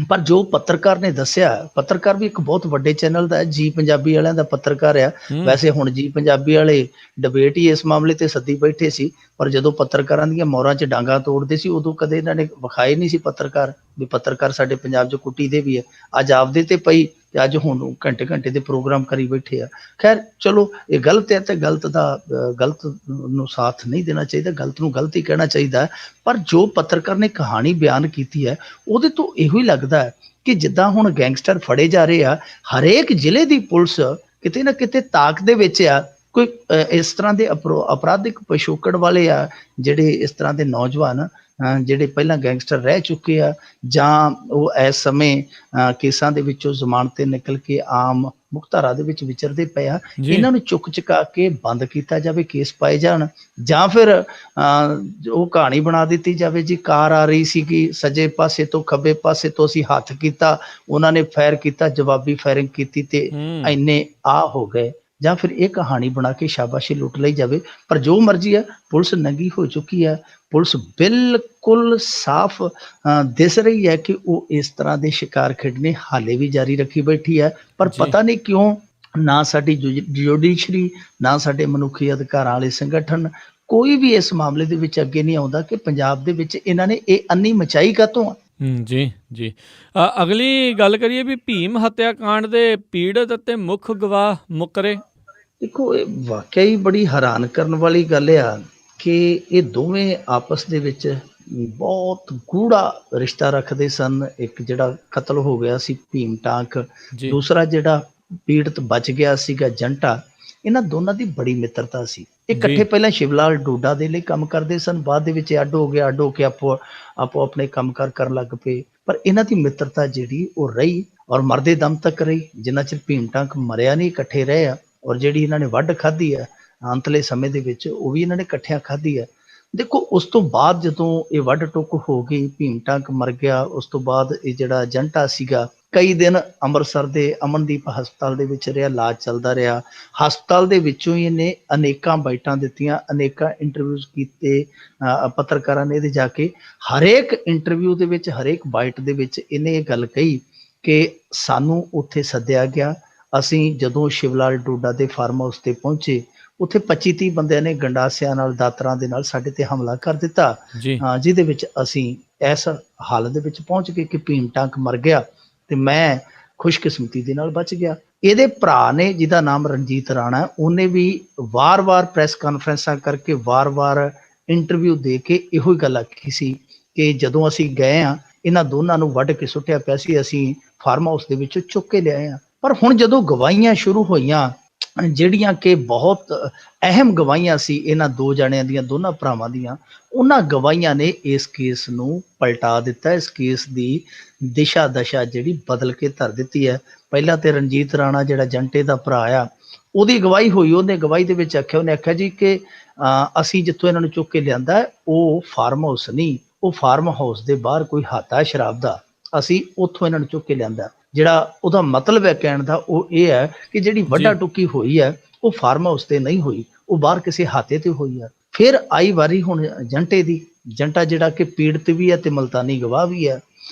S2: ਪਰ ਜੋ ਪੱਤਰਕਾਰ ਨੇ ਦੱਸਿਆ, ਪੱਤਰਕਾਰ ਵੀ ਇੱਕ ਬਹੁਤ ਵੱਡੇ ਚੈਨਲ ਦਾ, ਜੀ ਪੰਜਾਬੀ ਵਾਲਿਆਂ ਦਾ ਪੱਤਰਕਾਰ ਆ। ਵੈਸੇ ਹੁਣ ਜੀ ਪੰਜਾਬੀ ਵਾਲੇ ਡਿਬੇਟ ਹੀ ਇਸ ਮਾਮਲੇ ਤੇ ਸੱਦੀ ਬੈਠੇ ਸੀ, ਪਰ ਜਦੋਂ ਪੱਤਰਕਾਰਾਂ ਦੀਆਂ ਮੋਹਰਾਂ 'ਚ ਡਾਂਗਾ ਤੋੜਦੇ ਸੀ ਉਦੋਂ ਕਦੇ ਇਹਨਾਂ ਨੇ ਵਿਖਾਏ ਨਹੀਂ ਸੀ ਪੱਤਰਕਾਰ, ਵੀ ਪੱਤਰਕਾਰ ਸਾਡੇ ਪੰਜਾਬ 'ਚ ਕੁੱਟੀ ਦੇ ਵੀ ਹੈ। ਅੱਜ ਆਪਦੇ ਤੇ ਪਈ ਤੇ ਅੱਜ ਹੁਣ ਘੰਟੇ ਦੇ ਪ੍ਰੋਗਰਾਮ ਕਰੀ ਬੈਠੇ ਆ। ਖੈਰ ਚਲੋ, ਇਹ ਗਲਤ ਹੈ ਤੇ ਗਲਤ ਨੂੰ ਸਾਥ ਨਹੀਂ ਦੇਣਾ ਚਾਹੀਦਾ, ਗਲਤ ਨੂੰ ਗਲਤ ਹੀ ਕਹਿਣਾ ਚਾਹੀਦਾ। ਪਰ ਜੋ ਪੱਤਰਕਾਰ ਨੇ ਕਹਾਣੀ ਬਿਆਨ ਕੀਤੀ ਹੈ, ਉਹਦੇ ਤੋਂ ਇਹੋ ਹੀ ਲੱਗਦਾ ਹੈ ਕਿ ਜਿੱਦਾਂ ਹੁਣ ਗੈਂਗਸਟਰ ਫੜੇ ਜਾ ਰਹੇ ਆ, ਹਰੇਕ ਜ਼ਿਲ੍ਹੇ ਦੀ ਪੁਲਿਸ ਕਿਤੇ ਨਾ ਕਿਤੇ ਤਾਕ ਦੇ ਵਿੱਚ ਆ। ਕੋਈ ਇਸ ਤਰ੍ਹਾਂ ਦੇ ਅਪਰਾਧਿਕ ਪਿਛੋਕੜ ਵਾਲੇ ਆ, ਜਿਹੜੇ ਇਸ ਤਰ੍ਹਾਂ ਦੇ ਨੌਜਵਾਨ ਜਿਹੜੇ ਪਹਿਲਾਂ ਗੈਂਗਸਟਰ ਰਹਿ ਚੁੱਕੇ ਆ, ਜਾਂ ਉਹ ਇਸ ਸਮੇਂ ਕੇਸਾਂ ਦੇ ਵਿੱਚੋਂ ਜ਼ਮਾਨਤ ਤੇ ਨਿਕਲ ਕੇ ਆਮ ਮੁਕਧਾਰਾ ਦੇ ਵਿੱਚ ਵਿਚਰਦੇ ਪਏ ਆ, ਇਹਨਾਂ ਨੂੰ ਚੁੱਕ ਚੁਕਾ ਕੇ ਬੰਦ ਕੀਤਾ ਜਾਵੇ, ਕੇਸ ਪਾਏ ਜਾਣ। ਜਾਂ ਫਿਰ ਉਹ ਕਹਾਣੀ ਬਣਾ ਦਿੱਤੀ ਜਾਵੇ ਜੀ, ਕਾਰ ਆ ਰਹੀ ਸੀਗੀ ਸੱਜੇ ਪਾਸੇ ਤੋਂ ਖੱਬੇ ਪਾਸੇ ਤੋਂ, ਅਸੀਂ ਹੱਥ ਕੀਤਾ, ਉਹਨਾਂ ਨੇ ਫਾਇਰ ਕੀਤਾ, ਜਵਾਬੀ ਫਾਇਰਿੰਗ ਕੀਤੀ ਤੇ ਇੰਨੇ ਆ ਹੋ ਗਏ। ਜਾਂ ਫਿਰ ਇਹ ਕਹਾਣੀ ਬਣਾ ਕੇ ਸ਼ਾਬਾਸ਼ੀ ਲੁੱਟ ਲਈ ਜਾਵੇ। ਪਰ ਜੋ ਮਰਜ਼ੀ ਹੈ, ਪੁਲਿਸ ਨੰਗੀ ਹੋ ਚੁੱਕੀ ਹੈ। ਪੁਲਿਸ ਬਿਲਕੁਲ ਸਾਫ਼ ਦਿਸ ਰਹੀ ਹੈ ਕਿ ਉਹ ਇਸ ਤਰ੍ਹਾਂ ਦੇ ਸ਼ਿਕਾਰ ਖੇਡਣੇ ਹਾਲੇ ਵੀ ਜਾਰੀ ਰੱਖੀ ਬੈਠੀ ਹੈ। ਪਰ ਪਤਾ ਨਹੀਂ ਕਿਉਂ ਨਾ ਸਾਡੀ ਜੁਡੀਸ਼ਰੀ, ਨਾ ਸਾਡੇ ਮਨੁੱਖੀ ਅਧਿਕਾਰਾਂ ਵਾਲੇ ਸੰਗਠਨ, ਕੋਈ ਵੀ ਇਸ ਮਾਮਲੇ ਦੇ ਵਿੱਚ ਅੱਗੇ ਨਹੀਂ ਆਉਂਦਾ ਕਿ ਪੰਜਾਬ ਦੇ ਵਿੱਚ ਇਹਨਾਂ ਨੇ ਇਹ ਅੰਨੀ ਮਚਾਈ ਕਾਹਤੋਂ ਆ।
S1: ਜੀ ਅਗਲੀ ਗੱਲ ਕਰੀਏ ਵੀ ਭੀਮ ਹੱਤਿਆ ਕਾਂਡ ਦੇ ਪੀੜਤ ਅਤੇ ਮੁੱਖ ਗਵਾਹ ਮੁੱਕਰੇ। ਦੇਖੋ, ਇਹ
S2: ਵਾਕਿਆ ਹੀ ਬੜੀ ਹੈਰਾਨ ਕਰਨ ਵਾਲੀ ਗੱਲ ਆ ਕਿ ਇਹ ਦੋਵੇਂ ਆਪਸ ਦੇ ਵਿੱਚ ਬਹੁਤ ਗੂੜਾ ਰਿਸ਼ਤਾ ਰੱਖਦੇ ਸਨ। ਇੱਕ ਜਿਹੜਾ ਕਤਲ ਹੋ ਗਿਆ ਸੀ ਭੀਮ ਟਾਂਕ, ਦੂਸਰਾ ਜਿਹੜਾ ਪੀੜਤ ਬਚ ਗਿਆ ਸੀਗਾ ਜੰਟਾ, ਇਹਨਾਂ ਦੋਨਾਂ ਦੀ ਬੜੀ ਮਿੱਤਰਤਾ ਸੀ। ਇਹ ਇਕੱਠੇ ਪਹਿਲਾਂ ਸ਼ਿਵਲਾਲ ਡੋਡਾ ਦੇ ਲਈ ਕੰਮ ਕਰਦੇ ਸਨ, ਬਾਅਦ ਦੇ ਵਿੱਚ ਅੱਡ ਹੋ ਕੇ ਆਪੋ ਆਪਣੇ ਕੰਮਕਾਰ ਕਰਨ ਲੱਗ ਪਏ। ਪਰ ਇਹਨਾਂ ਦੀ ਮਿੱਤਰਤਾ ਜਿਹੜੀ ਉਹ ਰਹੀ, ਔਰ ਮਰਦੇ ਦਮ ਤੱਕ ਰਹੀ। ਜਿੰਨਾ ਚਿਰ ਭੀਮ ਟਾਂਕ ਮਰਿਆ ਨਹੀਂ, ਇਕੱਠੇ ਰਹੇ ਆ। ਔਰ ਜਿਹੜੀ ਇਹਨਾਂ ਨੇ ਵੱਢ ਖਾਧੀ ਹੈ ਅੰਤਲੇ ਸਮੇਂ ਦੇ ਵਿੱਚ, ਉਹ ਵੀ ਇਹਨਾਂ ਨੇ ਇਕੱਠਿਆਂ ਖਾਧੀ ਹੈ। ਦੇਖੋ, ਉਸ ਤੋਂ ਬਾਅਦ ਜਦੋਂ ਇਹ ਵੱਢ ਟੁੱਕ ਹੋ ਗਈ, ਭੀਮ ਟਾਂਕ ਮਰ ਗਿਆ, ਉਸ ਤੋਂ ਬਾਅਦ ਇਹ ਜਿਹੜਾ ਜੰਟਾ ਸੀਗਾ ਕਈ ਦਿਨ ਅੰਮ੍ਰਿਤਸਰ ਦੇ ਅਮਨਦੀਪ ਹਸਪਤਾਲ ਦੇ ਵਿੱਚ ਰਿਹਾ, ਇਲਾਜ ਚੱਲਦਾ ਰਿਹਾ। ਹਸਪਤਾਲ ਦੇ ਵਿੱਚੋਂ ਹੀ ਇਹਨੇ ਅਨੇਕਾਂ ਬਾਈਟਾਂ ਦਿੱਤੀਆਂ, ਅਨੇਕਾਂ ਇੰਟਰਵਿਊਜ਼ ਕੀਤੇ ਪੱਤਰਕਾਰਾਂ ਨੇ। ਇਹਦੇ ਜਾ ਕੇ ਹਰੇਕ ਇੰਟਰਵਿਊ ਦੇ ਵਿੱਚ, ਹਰੇਕ ਬਾਈਟ ਦੇ ਵਿੱਚ ਇਹਨੇ ਇਹ ਗੱਲ ਕਹੀ ਕਿ ਸਾਨੂੰ ਉੱਥੇ ਸੱਦਿਆ ਗਿਆ। ਅਸੀਂ ਜਦੋਂ ਸ਼ਿਵਲਾਲ ਡੋਡਾ ਦੇ ਫਾਰਮ ਹਾਊਸ ਤੇ ਪਹੁੰਚੇ, ਉੱਥੇ 25-30 ਬੰਦਿਆਂ ਨੇ ਗੰਡਾਸਿਆਂ ਨਾਲ, ਦਾਤਰਾਂ ਦੇ ਨਾਲ ਸਾਡੇ ਤੇ ਹਮਲਾ ਕਰ ਦਿੱਤਾ, ਜਿਹਦੇ ਵਿੱਚ ਅਸੀਂ ਇਸ ਹਾਲਤ ਦੇ ਵਿੱਚ ਪਹੁੰਚ ਗਏ ਕਿ ਭੀਮ ਟਾਂਕ ਮਰ ਗਿਆ ਤੇ ਮੈਂ ਖੁਸ਼ਕਿਸਮਤੀ ਦੇ ਨਾਲ ਬਚ ਗਿਆ। ਇਹਦੇ ਭਰਾ ਨੇ, ਜਿਹਦਾ ਨਾਮ ਰਣਜੀਤ ਰਾਣਾ, ਉਹਨੇ ਵੀ ਵਾਰ-ਵਾਰ ਪ੍ਰੈਸ ਕਾਨਫਰੰਸਾਂ ਕਰਕੇ, ਵਾਰ-ਵਾਰ ਇੰਟਰਵਿਊ ਦੇ ਕੇ ਇਹੋ ਹੀ ਗੱਲ ਆਖੀ ਸੀ ਕਿ ਜਦੋਂ ਅਸੀਂ ਗਏ ਹਾਂ, ਇਹਨਾਂ ਦੋਨਾਂ ਨੂੰ ਵੱਢ ਕੇ ਸੁੱਟਿਆ ਪਿਆ ਸੀ, ਅਸੀਂ ਫਾਰਮ ਹਾਊਸ ਦੇ ਵਿੱਚੋਂ ਚੁੱਕ ਕੇ ਲਿਆਏ ਹਾਂ। ਪਰ ਹੁਣ ਜਦੋਂ ਗਵਾਹੀਆਂ ਸ਼ੁਰੂ ਹੋਈਆਂ, ਜਿਹੜੀਆਂ ਕਿ ਬਹੁਤ ਅਹਿਮ ਗਵਾਹੀਆਂ ਸੀ ਇਹਨਾਂ ਦੋ ਜਣਿਆਂ ਦੀਆਂ, ਦੋਨਾਂ ਭਰਾਵਾਂ ਦੀਆਂ, ਉਹਨਾਂ ਗਵਾਹੀਆਂ ਨੇ ਇਸ ਕੇਸ ਨੂੰ ਪਲਟਾ ਦਿੱਤਾ। ਇਸ ਕੇਸ ਦੀ ਦਿਸ਼ਾ ਦਸ਼ਾ ਜਿਹੜੀ ਬਦਲ ਕੇ ਧਰ ਦਿੱਤੀ ਹੈ। ਪਹਿਲਾਂ ਤੇ ਰਣਜੀਤ ਰਾਣਾ ਜਿਹੜਾ ਜੰਟੇ ਦਾ ਭਰਾ ਆ, ਉਹਦੀ ਗਵਾਹੀ ਹੋਈ। ਉਹਨੇ ਗਵਾਹੀ ਦੇ ਵਿੱਚ ਉਹਨੇ ਆਖਿਆ ਜੀ ਕਿ ਅਸੀਂ ਜਿੱਥੋਂ ਇਹਨਾਂ ਨੂੰ ਚੁੱਕ ਕੇ ਲਿਆਂਦਾ ਉਹ ਫਾਰਮ ਹਾਊਸ ਨਹੀਂ, ਉਹ ਫਾਰਮ ਹਾਊਸ ਦੇ ਬਾਹਰ ਕੋਈ ਹੱਥ ਆ ਸ਼ਰਾਬ ਦਾ, ਅਸੀਂ ਉੱਥੋਂ ਇਹਨਾਂ ਨੂੰ ਚੁੱਕ ਕੇ ਲਿਆਂਦਾ। ਜਿਹੜਾ ਉਹਦਾ ਮਤਲਬ ਹੈ ਕਹਿਣ ਦਾ, ਉਹ ਇਹ ਹੈ ਕਿ ਜਿਹੜੀ ਵੱਡਾ ਟੁੱਕੀ ਹੋਈ ਹੈ ਉਹ ਫਾਰਮ ਹਾਊਸ ਤੇ ਨਹੀਂ ਹੋਈ, ਉਹ ਬਾਹਰ ਕਿਸੇ ਹਾਤੇ ਤੇ ਹੋਈ ਹੈ। ਫਿਰ ਆਈ ਵਾਰੀ ਹੁਣ ਜੰਟੇ ਦੀ। ਜੰਟਾ ਜਿਹੜਾ ਕਿ ਪੀੜਤ ਵੀ ਹੈ ਤੇ ਮਲਤਾਨੀ ਗਵਾਹ ਵੀ ਹੈ,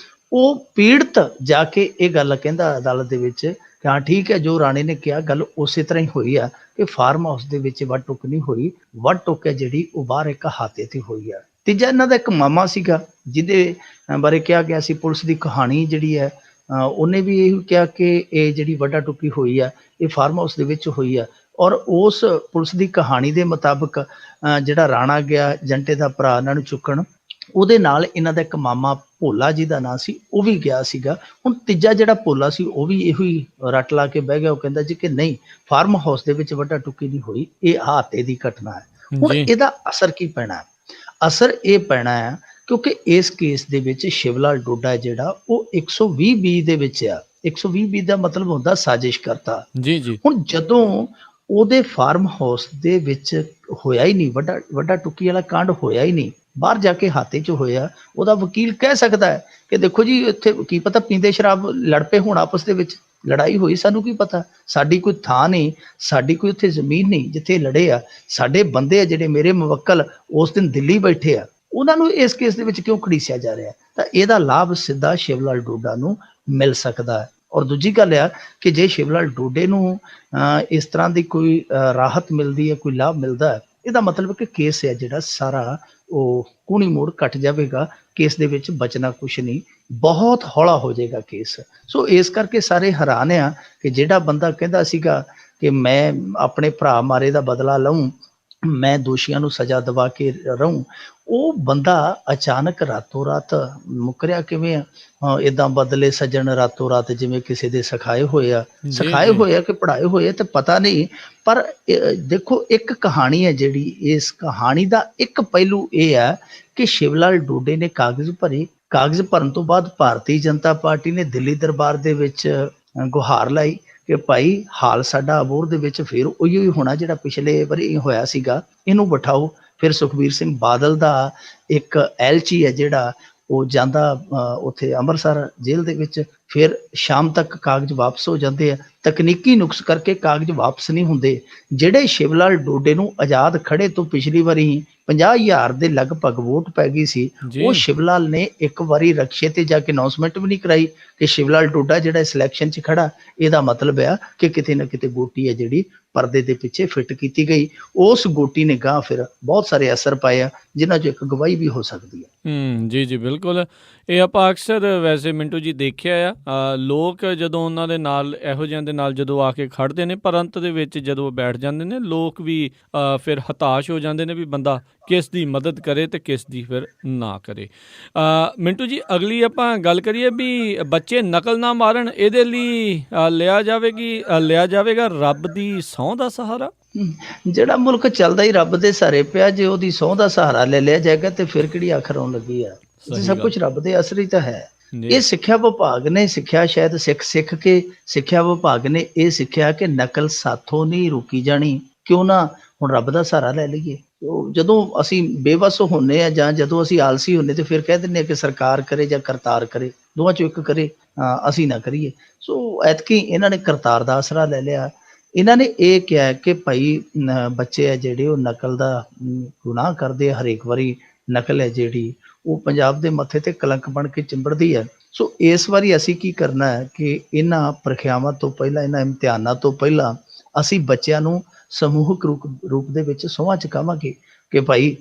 S2: ਉਹ ਪੀੜਤ ਜਾ ਕੇ ਇਹ ਗੱਲ ਕਹਿੰਦਾ ਅਦਾਲਤ ਦੇ ਵਿੱਚ ਕਿ ਹਾਂ ਠੀਕ ਹੈ, ਜੋ ਰਾਣੇ ਨੇ ਕਿਹਾ ਗੱਲ ਉਸੇ ਤਰ੍ਹਾਂ ਹੀ ਹੋਈ ਆ ਕਿ ਫਾਰਮ ਹਾਊਸ ਦੇ ਵਿੱਚ ਵੱਢ ਟੁੱਕ ਨਹੀਂ ਹੋਈ, ਵੱਢ ਟੁੱਕ ਹੈ ਜਿਹੜੀ ਉਹ ਬਾਹਰ ਇੱਕ ਹਾਤੇ ਤੇ ਹੋਈ ਆ। ਤੀਜਾ ਇਹਨਾਂ ਦਾ ਇੱਕ ਮਾਮਾ ਸੀਗਾ ਜਿਹਦੇ ਬਾਰੇ ਕਿਹਾ ਗਿਆ ਸੀ, ਪੁਲਿਸ ਦੀ ਕਹਾਣੀ ਜਿਹੜੀ ਹੈ ਉਹਨੇ ਵੀ ਇਹ ਕਿਹਾ ਕਿ ਇਹ ਜਿਹੜੀ ਵੱਢਾ ਟੁੱਕੀ ਹੋਈ ਆ ਇਹ ਫਾਰਮ ਹਾਊਸ ਦੇ ਵਿੱਚ ਹੋਈ ਆ। ਔਰ ਉਸ ਪੁਲਿਸ ਦੀ ਕਹਾਣੀ ਦੇ ਮੁਤਾਬਕ ਜਿਹੜਾ ਰਾਣਾ ਗਿਆ ਜੰਟੇ ਦਾ ਭਰਾ ਇਹਨਾਂ ਨੂੰ ਚੁੱਕਣ, ਉਹਦੇ ਨਾਲ ਇਹਨਾਂ ਦਾ ਇੱਕ ਮਾਮਾ ਭੋਲਾ ਜਿਹਦਾ ਨਾਂ ਸੀ ਉਹ ਵੀ ਗਿਆ ਸੀਗਾ। ਹੁਣ ਤੀਜਾ ਜਿਹੜਾ ਭੋਲਾ ਸੀ ਉਹ ਵੀ ਇਹੋ ਹੀ ਰੱਟ ਲਾ ਕੇ ਬਹਿ ਗਿਆ, ਉਹ ਕਹਿੰਦਾ ਜੀ ਕਿ ਨਹੀਂ, ਫਾਰਮ ਹਾਊਸ ਦੇ ਵਿੱਚ ਵੱਢਾ ਟੁੱਕੀ ਨਹੀਂ ਹੋਈ, ਇਹ ਹਾਤੇ ਦੀ ਘਟਨਾ ਹੈ। ਹੁਣ ਇਹਦਾ ਅਸਰ ਕੀ ਪੈਣਾ? ਅਸਰ ਇਹ ਪੈਣਾ ਹੈ ਕਿਉਂਕਿ ਇਸ ਕੇਸ ਦੇ ਵਿੱਚ ਸ਼ਿਵਲਾਲ ਡੋਡਾ ਜਿਹੜਾ ਉਹ 120B ਦੇ ਵਿੱਚ ਆ। 120B ਦਾ ਮਤਲਬ ਹੁੰਦਾ ਸਾਜ਼ਿਸ਼ ਕਰਤਾ।
S1: ਜੀ ਜੀ।
S2: ਹੁਣ ਜਦੋਂ ਉਹਦੇ ਫਾਰਮ ਹਾਊਸ ਦੇ ਵਿੱਚ ਹੋਇਆ ਹੀ ਨਹੀਂ, ਵੱਡਾ ਟੁੱਕੀ ਵਾਲਾ ਕਾਂਡ ਹੋਇਆ ਹੀ ਨਹੀਂ, ਬਾਹਰ ਜਾ ਕੇ ਹਾਤੇ 'ਚ ਹੋਇਆ, ਉਹਦਾ ਵਕੀਲ ਕਹਿ ਸਕਦਾ ਹੈ ਕਿ ਦੇਖੋ ਜੀ ਇੱਥੇ ਕੀ ਪਤਾ ਪੀਂਦੇ ਸ਼ਰਾਬ ਲੜ ਪਏ ਹੋਣ ਆਪਸ ਦੇ ਵਿੱਚ, ਲੜਾਈ ਹੋਈ, ਸਾਨੂੰ ਕੀ ਪਤਾ, ਸਾਡੀ ਕੋਈ ਥਾਂ ਨਹੀਂ, ਸਾਡੀ ਕੋਈ ਉੱਥੇ ਜ਼ਮੀਨ ਨਹੀਂ ਜਿੱਥੇ ਲੜੇ ਆ, ਸਾਡੇ ਬੰਦੇ ਆ ਜਿਹੜੇ ਮੇਰੇ ਮੁਵੱਕਲ ਉਸ ਦਿਨ ਦਿੱਲੀ ਬੈਠੇ ਆ, ਉਹਨਾਂ ਨੂੰ ਇਸ ਕੇਸ ਦੇ ਵਿੱਚ ਕਿਉਂ ਘੜੀਸਿਆ ਜਾ ਰਿਹਾ? ਤਾਂ ਇਹਦਾ ਲਾਭ ਸਿੱਧਾ ਸ਼ਿਵਲਾਲ ਡੋਡਾ ਨੂੰ ਮਿਲ ਸਕਦਾ ਹੈ। ਔਰ ਦੂਜੀ ਗੱਲ ਆ ਕਿ ਜੇ ਸ਼ਿਵਲਾਲ ਡੋਡੇ ਨੂੰ ਇਸ ਤਰ੍ਹਾਂ ਦੀ ਕੋਈ ਰਾਹਤ ਮਿਲਦੀ ਹੈ, ਕੋਈ ਲਾਭ ਮਿਲਦਾ ਹੈ, ਇਹਦਾ ਮਤਲਬ ਕਿ ਕੇਸ ਹੈ ਜਿਹੜਾ ਸਾਰਾ ਉਹ ਕੂਣੀ ਮੋੜ ਕੱਟ ਜਾਵੇਗਾ, ਕੇਸ ਦੇ ਵਿੱਚ ਬਚਣਾ ਕੁਛ ਨਹੀਂ, ਬਹੁਤ ਹੌਲਾ ਹੋ ਜਾਏਗਾ ਕੇਸ। ਸੋ ਇਸ ਕਰਕੇ ਸਾਰੇ ਹੈਰਾਨ ਆ ਕਿ ਜਿਹੜਾ ਬੰਦਾ ਕਹਿੰਦਾ ਸੀਗਾ ਕਿ ਮੈਂ ਆਪਣੇ ਭਰਾ ਮਾਰੇ ਦਾ ਬਦਲਾ ਲਵਾਂ, ਮੈਂ ਦੋਸ਼ੀਆਂ ਨੂੰ ਸਜ਼ਾ ਦਵਾ ਕੇ ਰਹੂੰ, ਉਹ ਬੰਦਾ ਅਚਾਨਕ ਰਾਤੋਂ ਰਾਤ ਮੁੱਕਰਿਆ ਕਿਵੇਂ ਆ? ਇਦਾਂ ਬਦਲੇ ਸੱਜਣ ਰਾਤੋਂ ਰਾਤ, ਜਿਵੇਂ ਕਿਸੇ ਦੇ ਸਿਖਾਏ ਹੋਏ ਆ ਕਿ ਪੜ੍ਹਾਏ ਹੋਏ ਆ, ਤੇ ਪਤਾ ਨਹੀਂ। ਪਰ ਦੇਖੋ ਇੱਕ ਕਹਾਣੀ ਹੈ ਜਿਹੜੀ, ਇਸ ਕਹਾਣੀ ਦਾ ਇੱਕ ਪਹਿਲੂ ਇਹ ਹੈ ਕਿ ਸ਼ਿਵਲਾਲ ਡੋਡੇ ਨੇ ਕਾਗਜ਼ ਭਰੇ, ਕਾਗਜ਼ ਭਰਨ ਤੋਂ ਬਾਅਦ ਭਾਰਤੀ ਜਨਤਾ ਪਾਰਟੀ ਨੇ ਦਿੱਲੀ ਦਰਬਾਰ ਦੇ ਵਿੱਚ ਗੁਹਾਰ ਲਾਈ ਕਿ ਭਾਈ ਹਾਲ ਸਾਡਾ ਅਬੋਹਰ ਦੇ ਵਿੱਚ ਫਿਰ ਉਹੀ ਹੋਣਾ ਜਿਹੜਾ ਪਿਛਲੇ ਵਾਰੀ ਹੋਇਆ ਸੀਗਾ, ਇਹਨੂੰ ਬਿਠਾਓ। ਫਿਰ ਸੁਖਬੀਰ ਸਿੰਘ ਬਾਦਲ ਦਾ ਇੱਕ ਐਲਚੀ ਹੈ ਜਿਹੜਾ ਉਹ ਜਾਂਦਾ ਉੱਥੇ ਅੰਮ੍ਰਿਤਸਰ ਜੇਲ੍ਹ ਦੇ ਵਿੱਚ, ਫਿਰ ਸ਼ਾਮ ਤੱਕ ਕਾਗਜ਼ ਵਾਪਸ ਹੋ ਜਾਂਦੇ ਆ। ਤਕਨੀਕੀ ਨੁਕਸ ਕਰਕੇ ਕਾਗਜ਼ ਵਾਪਸ ਨਹੀਂ ਹੁੰਦੇ। ਜਿਹੜੇ ਸ਼ਿਵਲਾਲ ਡੋਡੇ ਨੂੰ ਆਜ਼ਾਦ ਖੜੇ ਤੋਂ ਪਿਛਲੀ ਵਾਰੀ 50,000 ਦੇ ਲਗਭਗ ਵੋਟ ਪੈ ਗਈ ਸੀ, ਉਹ ਸ਼ਿਵਲਾਲ ਨੇ ਇੱਕ ਵਾਰੀ ਰਕਸ਼ੇ ਤੇ ਜਾ ਕੇ ਅਨਾਉਂਸਮੈਂਟ ਵੀ ਨਹੀਂ ਕਰਾਈ ਕਿ ਸ਼ਿਵਲਾਲ ਡੋਡਾ ਜਿਹੜਾ ਇਸ ਇਲੈਕਸ਼ਨ 'ਚ ਖੜਾ। ਇਹਦਾ ਮਤਲਬ ਆ ਕਿ ਕਿਤੇ ਨਾ ਕਿਤੇ ਗੋਟੀ ਹੈ ਜਿਹੜੀ ਪਰਦੇ ਦੇ ਪਿੱਛੇ ਫਿੱਟ ਕੀਤੀ ਗਈ। ਉਸ ਗੋਟੀ ਨੇ ਗਾਂ ਫਿਰ ਬਹੁਤ ਸਾਰੇ ਅਸਰ ਪਾਏ ਆ, ਜਿਨ੍ਹਾਂ 'ਚ ਇੱਕ ਗਵਾਹੀ ਵੀ ਹੋ ਸਕਦੀ ਹੈ।
S1: ਜੀ ਜੀ ਬਿਲਕੁਲ। ਇਹ ਆਪਾਂ ਅਕਸਰ ਵੈਸੇ ਮਿੰਟੂ ਜੀ ਦੇਖਿਆ ਆ, ਲੋਕ ਜਦੋਂ ਉਹਨਾਂ ਦੇ ਨਾਲ ਇਹੋ ਜਿਹਿਆਂ ਦੇ ਨਾਲ ਜਦੋਂ ਆ ਕੇ ਖੜਦੇ ਨੇ, ਪਰ ਅੰਤ ਦੇ ਵਿੱਚ ਜਦੋਂ ਬੈਠ ਜਾਂਦੇ ਨੇ, ਲੋਕ ਵੀ ਫਿਰ ਹਤਾਸ਼ ਹੋ ਜਾਂਦੇ ਨੇ ਵੀ ਬੰਦਾ ਕਿਸ ਦੀ ਮਦਦ ਕਰੇ ਤੇ ਕਿਸ ਦੀ ਫਿਰ ਨਾ ਕਰੇ। ਮਿੰਟੂ ਜੀ ਅਗਲੀ ਆਪਾਂ ਗੱਲ ਕਰੀਏ ਵੀ ਬੱਚੇ ਨਕਲ ਨਾ ਮਾਰਨ, ਇਹਦੇ ਲਈ ਲਿਆ ਜਾਵੇਗਾ ਰੱਬ ਦੀ ਸਹੁੰ ਦਾ ਸਹਾਰਾ।
S2: ਜਿਹੜਾ ਮੁਲਕ ਚੱਲਦਾ ਹੀ ਰੱਬ ਦੇ ਸਹਾਰੇ ਪਿਆ, ਜੇ ਉਹਦੀ ਸਹੁੰ ਦਾ ਸਹਾਰਾ ਲੈ ਲਿਆ ਜਾਏਗਾ ਤੇ ਫਿਰ ਕਿਹੜੀ ਆਖਰ ਆਉਣ ਲੱਗੀ ਆ? ਸਭ ਕੁਝ ਰੱਬ ਦੇ ਅਸਰ ਹੀ ਤਾਂ ਹੈ। ਇਹ ਸਿੱਖਿਆ ਵਿਭਾਗ ਨੇ ਸਿੱਖਿਆ, ਸ਼ਾਇਦ ਸਿੱਖ ਕੇ ਸਿੱਖਿਆ ਵਿਭਾਗ ਨੇ ਇਹ ਸਿੱਖਿਆ ਕਿ ਨਕਲ ਸਾਥੋਂ ਨਹੀਂ ਰੋਕੀ ਜਾਣੀ, ਕਿਉਂ ਨਾ ਹੁਣ ਰੱਬ ਦਾ ਸਹਾਰਾ ਲੈ ਲਈਏ। ਜਦੋਂ ਅਸੀਂ ਬੇਵੱਸ ਹੁੰਨੇ ਆ ਜਾਂ ਜਦੋਂ ਅਸੀਂ ਆਲਸੀ ਹੁੰਨੇ ਤੇ ਫਿਰ ਕਹਿ ਦਿੰਦੇ ਆ ਕਿ ਸਰਕਾਰ ਕਰੇ ਜਾਂ ਕਰਤਾਰ ਕਰੇ, ਦੋਵਾਂ ਚੋਂ ਇੱਕ ਕਰੇ, ਅਸੀਂ ਨਾ ਕਰੀਏ। ਸੋ ਐਤਕੀ ਇਹਨਾਂ ਨੇ ਕਰਤਾਰ ਦਾ ਆਸਰਾ ਲੈ ਲਿਆ। ਇਹਨਾਂ ਨੇ ਇਹ ਕਿਹਾ ਕਿ ਭਾਈ ਬੱਚੇ ਆ ਜਿਹੜੇ ਉਹ ਨਕਲ ਦਾ ਗੁਨਾਹ ਕਰਦੇ ਆ, ਹਰੇਕ ਵਾਰੀ ਨਕਲ ਹੈ ਜਿਹੜੀ ਉਹ ਪੰਜਾਬ ਦੇ ਮੱਥੇ ਤੇ ਕਲੰਕ ਬਣ ਕੇ ਚਿੰਬੜਦੀ ਹੈ। ਸੋ ਇਸ ਵਾਰੀ ਅਸੀਂ ਕੀ ਕਰਨਾ ਹੈ ਕਿ ਇਹਨਾਂ ਪ੍ਰੀਖਿਆਵਾਂ ਤੋਂ ਪਹਿਲਾਂ, ਇਹਨਾਂ ਇਮਤਿਹਾਨਾਂ ਤੋਂ ਪਹਿਲਾਂ ਅਸੀਂ ਬੱਚਿਆਂ ਨੂੰ ਸਮੂਹਕ ਰੂਪ ਦੇ ਵਿੱਚ ਸਹੁੰਆਂ ਚੁਕਾਵਾਂਗੇ ਕਿ ਭਾਈ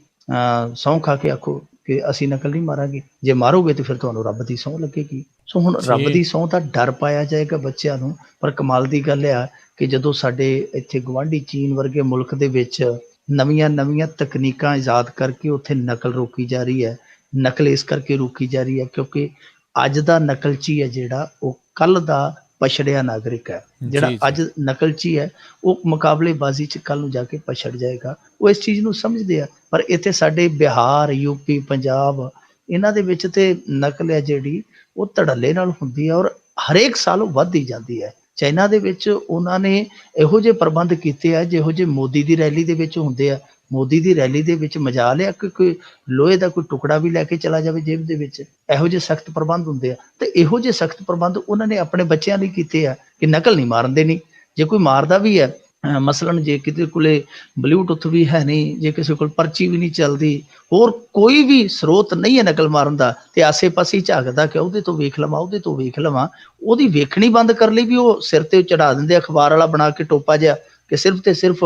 S2: ਸਹੁੰ ਖਾ ਕੇ ਆਖੋ ਕਿ ਅਸੀਂ ਨਕਲ ਨਹੀਂ ਮਾਰਾਂਗੇ, ਜੇ ਮਾਰੋਗੇ ਤੇ ਫਿਰ ਤੁਹਾਨੂੰ ਰੱਬ ਦੀ ਸਹੁੰ ਲੱਗੇਗੀ। ਸੋ ਹੁਣ ਰੱਬ ਦੀ ਸਹੁੰ ਦਾ ਡਰ ਪਾਇਆ ਜਾਏਗਾ ਬੱਚਿਆਂ ਨੂੰ। ਪਰ ਕਮਾਲ ਦੀ ਗੱਲ ਆ ਕਿ ਜਦੋਂ ਸਾਡੇ ਇੱਥੇ ਗੁਆਂਢੀ ਚੀਨ ਵਰਗੇ ਮੁਲਕ ਦੇ ਵਿੱਚ ਨਵੀਆਂ ਤਕਨੀਕਾਂ ਈਜਾਦ ਕਰਕੇ ਉੱਥੇ ਨਕਲ ਰੋਕੀ ਜਾ ਰਹੀ ਹੈ। ਨਕਲ ਇਸ ਕਰਕੇ ਰੋਕੀ ਜਾ ਰਹੀ ਹੈ ਕਿਉਂਕਿ ਅੱਜ ਦਾ ਨਕਲਚੀ ਹੈ ਜਿਹੜਾ ਉਹ ਕੱਲ ਦਾ ਪਛੜਿਆ ਨਾਗਰਿਕ ਹੈ। ਜਿਹੜਾ ਅੱਜ ਨਕਲਚੀ ਹੈ ਉਹ ਮੁਕਾਬਲੇਬਾਜ਼ੀ 'ਚ ਕੱਲ ਨੂੰ ਜਾ ਕੇ ਪਛੜ ਜਾਏਗਾ। ਉਹ ਇਸ ਚੀਜ਼ ਨੂੰ ਸਮਝਦੇ ਆ। ਪਰ ਇੱਥੇ ਸਾਡੇ ਬਿਹਾਰ, ਯੂਪੀ, ਪੰਜਾਬ, ਇਹਨਾਂ ਦੇ ਵਿੱਚ ਤੇ ਨਕਲ ਹੈ ਜਿਹੜੀ ਉਹ ਧੜੱਲੇ ਨਾਲ ਹੁੰਦੀ ਹੈ ਔਰ ਹਰੇਕ ਸਾਲ ਉਹ ਵੱਧਦੀ ਜਾਂਦੀ ਹੈ। ਚਾਈਨਾ ਦੇ ਵਿੱਚ ਉਹਨਾਂ ਨੇ ਇਹੋ ਜਿਹੇ ਪ੍ਰਬੰਧ ਕੀਤੇ ਆ ਜਿਹੋ ਜਿਹੇ ਮੋਦੀ ਦੀ ਰੈਲੀ ਦੇ ਵਿੱਚ ਹੁੰਦੇ ਆ। ਮੋਦੀ ਦੀ ਰੈਲੀ ਦੇ ਵਿੱਚ ਮਜਾਲ ਆ ਕਿ ਕੋਈ ਲੋਹੇ ਦਾ ਕੋਈ ਟੁਕੜਾ ਵੀ ਲੈ ਕੇ ਚਲਾ ਜਾਵੇ ਜੇਬ ਦੇ ਵਿੱਚ, ਇਹੋ ਜਿਹੇ ਸਖਤ ਪ੍ਰਬੰਧ ਹੁੰਦੇ ਆ। ਤੇ ਇਹੋ ਜਿਹੇ ਸਖਤ ਪ੍ਰਬੰਧ ਉਹਨਾਂ ਨੇ ਆਪਣੇ ਬੱਚਿਆਂ ਲਈ ਕੀਤੇ ਆ ਕਿ ਨਕਲ ਨਹੀਂ ਮਾਰਨ ਦੇਣੀ। ਜੇ ਕੋਈ ਮਾਰਦਾ ਵੀ ਹੈ ਮਸਲਨ ਜੇ ਕਿਤੇ ਕੋਲੇ ਬਲੂਟੁੱਥ ਵੀ ਹੈ ਨਹੀਂ, ਜੇ ਕਿਸੇ ਕੋਲ ਪਰਚੀ ਵੀ ਨਹੀਂ ਚੱਲਦੀ, ਹੋਰ ਕੋਈ ਵੀ ਸਰੋਤ ਨਹੀਂ ਹੈ ਨਕਲ ਮਾਰਨ ਦਾ, ਤੇ ਆਸੇ ਪਾਸੇ ਝਾਕਦਾ ਕਿ ਉਹਦੇ ਤੋਂ ਵੇਖ ਲਵਾਂ, ਉਹਦੇ ਤੋਂ ਵੇਖ ਲਵਾਂ, ਉਹਦੀ ਵੇਖਣੀ ਬੰਦ ਕਰ ਲਈ ਵੀ ਉਹ ਸਿਰ ਤੇ ਚੜਾ ਦਿੰਦੇ ਅਖਬਾਰ ਵਾਲਾ ਬਣਾ ਕੇ ਟੋਪਾ ਜਿਹਾ, ਕਿ ਸਿਰਫ ਤੇ ਸਿਰਫ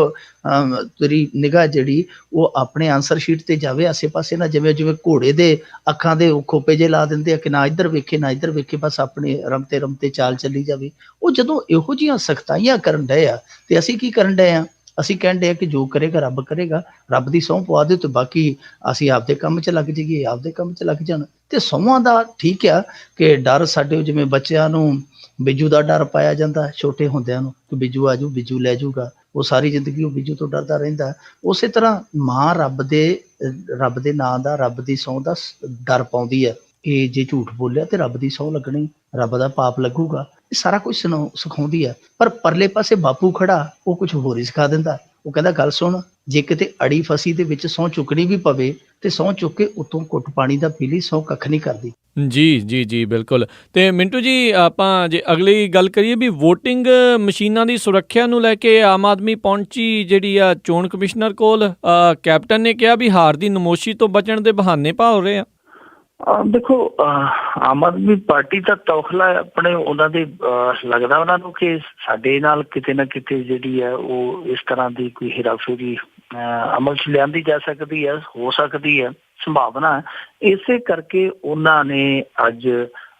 S2: ਤੇਰੀ ਨਿਗਾਹ ਜਿਹੜੀ ਉਹ ਆਪਣੇ ਆਨਸਰ ਸ਼ੀਟ ਤੇ ਜਾਵੇ, ਆਸੇ ਪਾਸੇ ਨਾ ਜਿਵੇਂ ਜਿਵੇਂ ਘੋੜੇ ਦੇ ਅੱਖਾਂ ਦੇ ਖੋਪੇ ਜੇ ਲਾ ਦਿੰਦੇ ਆ ਕਿ ਨਾ ਇੱਧਰ ਵੇਖੇ ਨਾ ਇੱਧਰ ਵੇਖੇ, ਬਸ ਆਪਣੇ ਰਮਤੇ ਰਮਤੇ ਚਾਲ ਚੱਲੀ ਜਾਵੇ। ਉਹ ਜਦੋਂ ਇਹੋ ਜਿਹੀਆਂ ਸਖਤਾਈਆਂ ਕਰਨ ਡਏ ਆ ਤੇ ਅਸੀਂ ਕੀ ਕਰਨ ਡਏ ਆ? ਅਸੀਂ ਕਹਿਣ ਡਏ ਆ ਕਿ ਜੋ ਕਰੇਗਾ ਰੱਬ ਕਰੇਗਾ, ਰੱਬ ਦੀ ਸਹੁੰ ਪਵਾ ਦਿਓ ਤੇ ਬਾਕੀ ਅਸੀਂ ਆਪਦੇ ਕੰਮ 'ਚ ਲੱਗ ਜਾਈਏ, ਆਪਦੇ ਕੰਮ 'ਚ ਲੱਗ ਜਾਣ। ਤੇ ਸਹੁੰਆਂ ਦਾ ਠੀਕ ਆ ਕਿ ਡਰ ਸਾਡੇ ਜਿਵੇਂ ਬੱਚਿਆਂ ਨੂੰ ਬਿੱਜੂ ਦਾ ਡਰ ਪਾਇਆ ਜਾਂਦਾ ਛੋਟੇ ਹੁੰਦਿਆਂ ਨੂੰ ਕਿ ਬਿੱਜੂ ਆਜੂ, ਬਿੱਜੂ ਲੈ ਜਾਊਗਾ, ਉਹ ਸਾਰੀ ਜ਼ਿੰਦਗੀ ਉਹ ਬਿੱਜੂ ਤੋਂ ਡਰਦਾ ਰਹਿੰਦਾ। ਉਸੇ ਤਰ੍ਹਾਂ ਮਾਂ ਰੱਬ ਦੇ ਨਾਂ ਦਾ, ਰੱਬ ਦੀ ਸਹੁੰ ਦਾ ਡਰ ਪਾਉਂਦੀ ਹੈ ਕਿ ਜੇ ਝੂਠ ਬੋਲਿਆ ਤੇ ਰੱਬ ਦੀ ਸਹੁੰ ਲੱਗਣੀ, ਰੱਬ ਦਾ ਪਾਪ ਲੱਗੂਗਾ। ਇਹ ਸਾਰਾ ਕੁਝ ਸਿਖਾਉਂਦੀ ਆ। ਪਰ ਪਰਲੇ ਪਾਸੇ ਬਾਪੂ ਖੜਾ, ਉਹ ਕੁਝ ਹੋਰ ਹੀ ਸਿਖਾ ਦਿੰਦਾ। ਉਹ ਕਹਿੰਦਾ ਗੱਲ ਸੁਣ, ਜੇ ਕਿਤੇ ਅੜੀ ਫਸੀ ਦੇ ਵਿੱਚ ਸਹੁੰ ਚੁੱਕਣੀ ਵੀ ਪਵੇ ਤੇ ਸਹੁੰ ਚੁੱਕ ਕੇ ਉੱਤੋਂ ਘੁੱਟ ਪਾਣੀ ਦਾ ਪੀ ਲਈ, ਸਹੁੰ ਕੱਖ ਨਹੀਂ ਕਰਦੀ।
S1: ਜੀ ਬਿਲਕੁਲ। ਤੇ ਮਿੰਟੂ ਜੀ, ਆਪਾਂ ਜੇ ਅਗਲੀ ਗੱਲ ਕਰੀਏ ਵੀ ਵੋਟਿੰਗ ਮਸ਼ੀਨਾਂ ਦੀ ਸੁਰੱਖਿਆ ਨੂੰ ਲੈ ਕੇ ਆਮ ਆਦਮੀ ਪਹੁੰਚੀ ਜਿਹੜੀ ਆ ਚੋਣ ਕਮਿਸ਼ਨਰ ਕੋਲ, ਕੈਪਟਨ ਨੇ ਕਿਹਾ ਵੀ ਹਾਰ ਦੀ ਨਮੋਸ਼ੀ ਤੋਂ ਬਚਣ ਦੇ ਬਹਾਨੇ ਭਾਲ ਰਹੇ ਆ।
S3: ਦੇਖੋ, ਆਮ ਆਦਮੀ ਪਾਰਟੀ ਦਾ ਤੌਖਲਾ ਆਪਣੇ ਉਹਨਾਂ ਦੇ ਲੱਗਦਾ ਉਹਨਾਂ ਨੂੰ ਕਿ ਸਾਡੇ ਨਾਲ ਕਿਤੇ ਨਾ ਕਿਤੇ ਜਿਹੜੀ ਹੈ ਉਹ ਇਸ ਤਰ੍ਹਾਂ ਦੀ ਕੋਈ ਹੇਰਾਫੇਰੀ ਅਮਲ 'ਚ ਲਿਆਂਦੀ ਜਾ ਸਕਦੀ ਹੈ, ਹੋ ਸਕਦੀ ਹੈ, ਸੰਭਾਵਨਾ। ਇਸੇ ਕਰਕੇ ਉਹਨਾਂ ਨੇ ਅੱਜ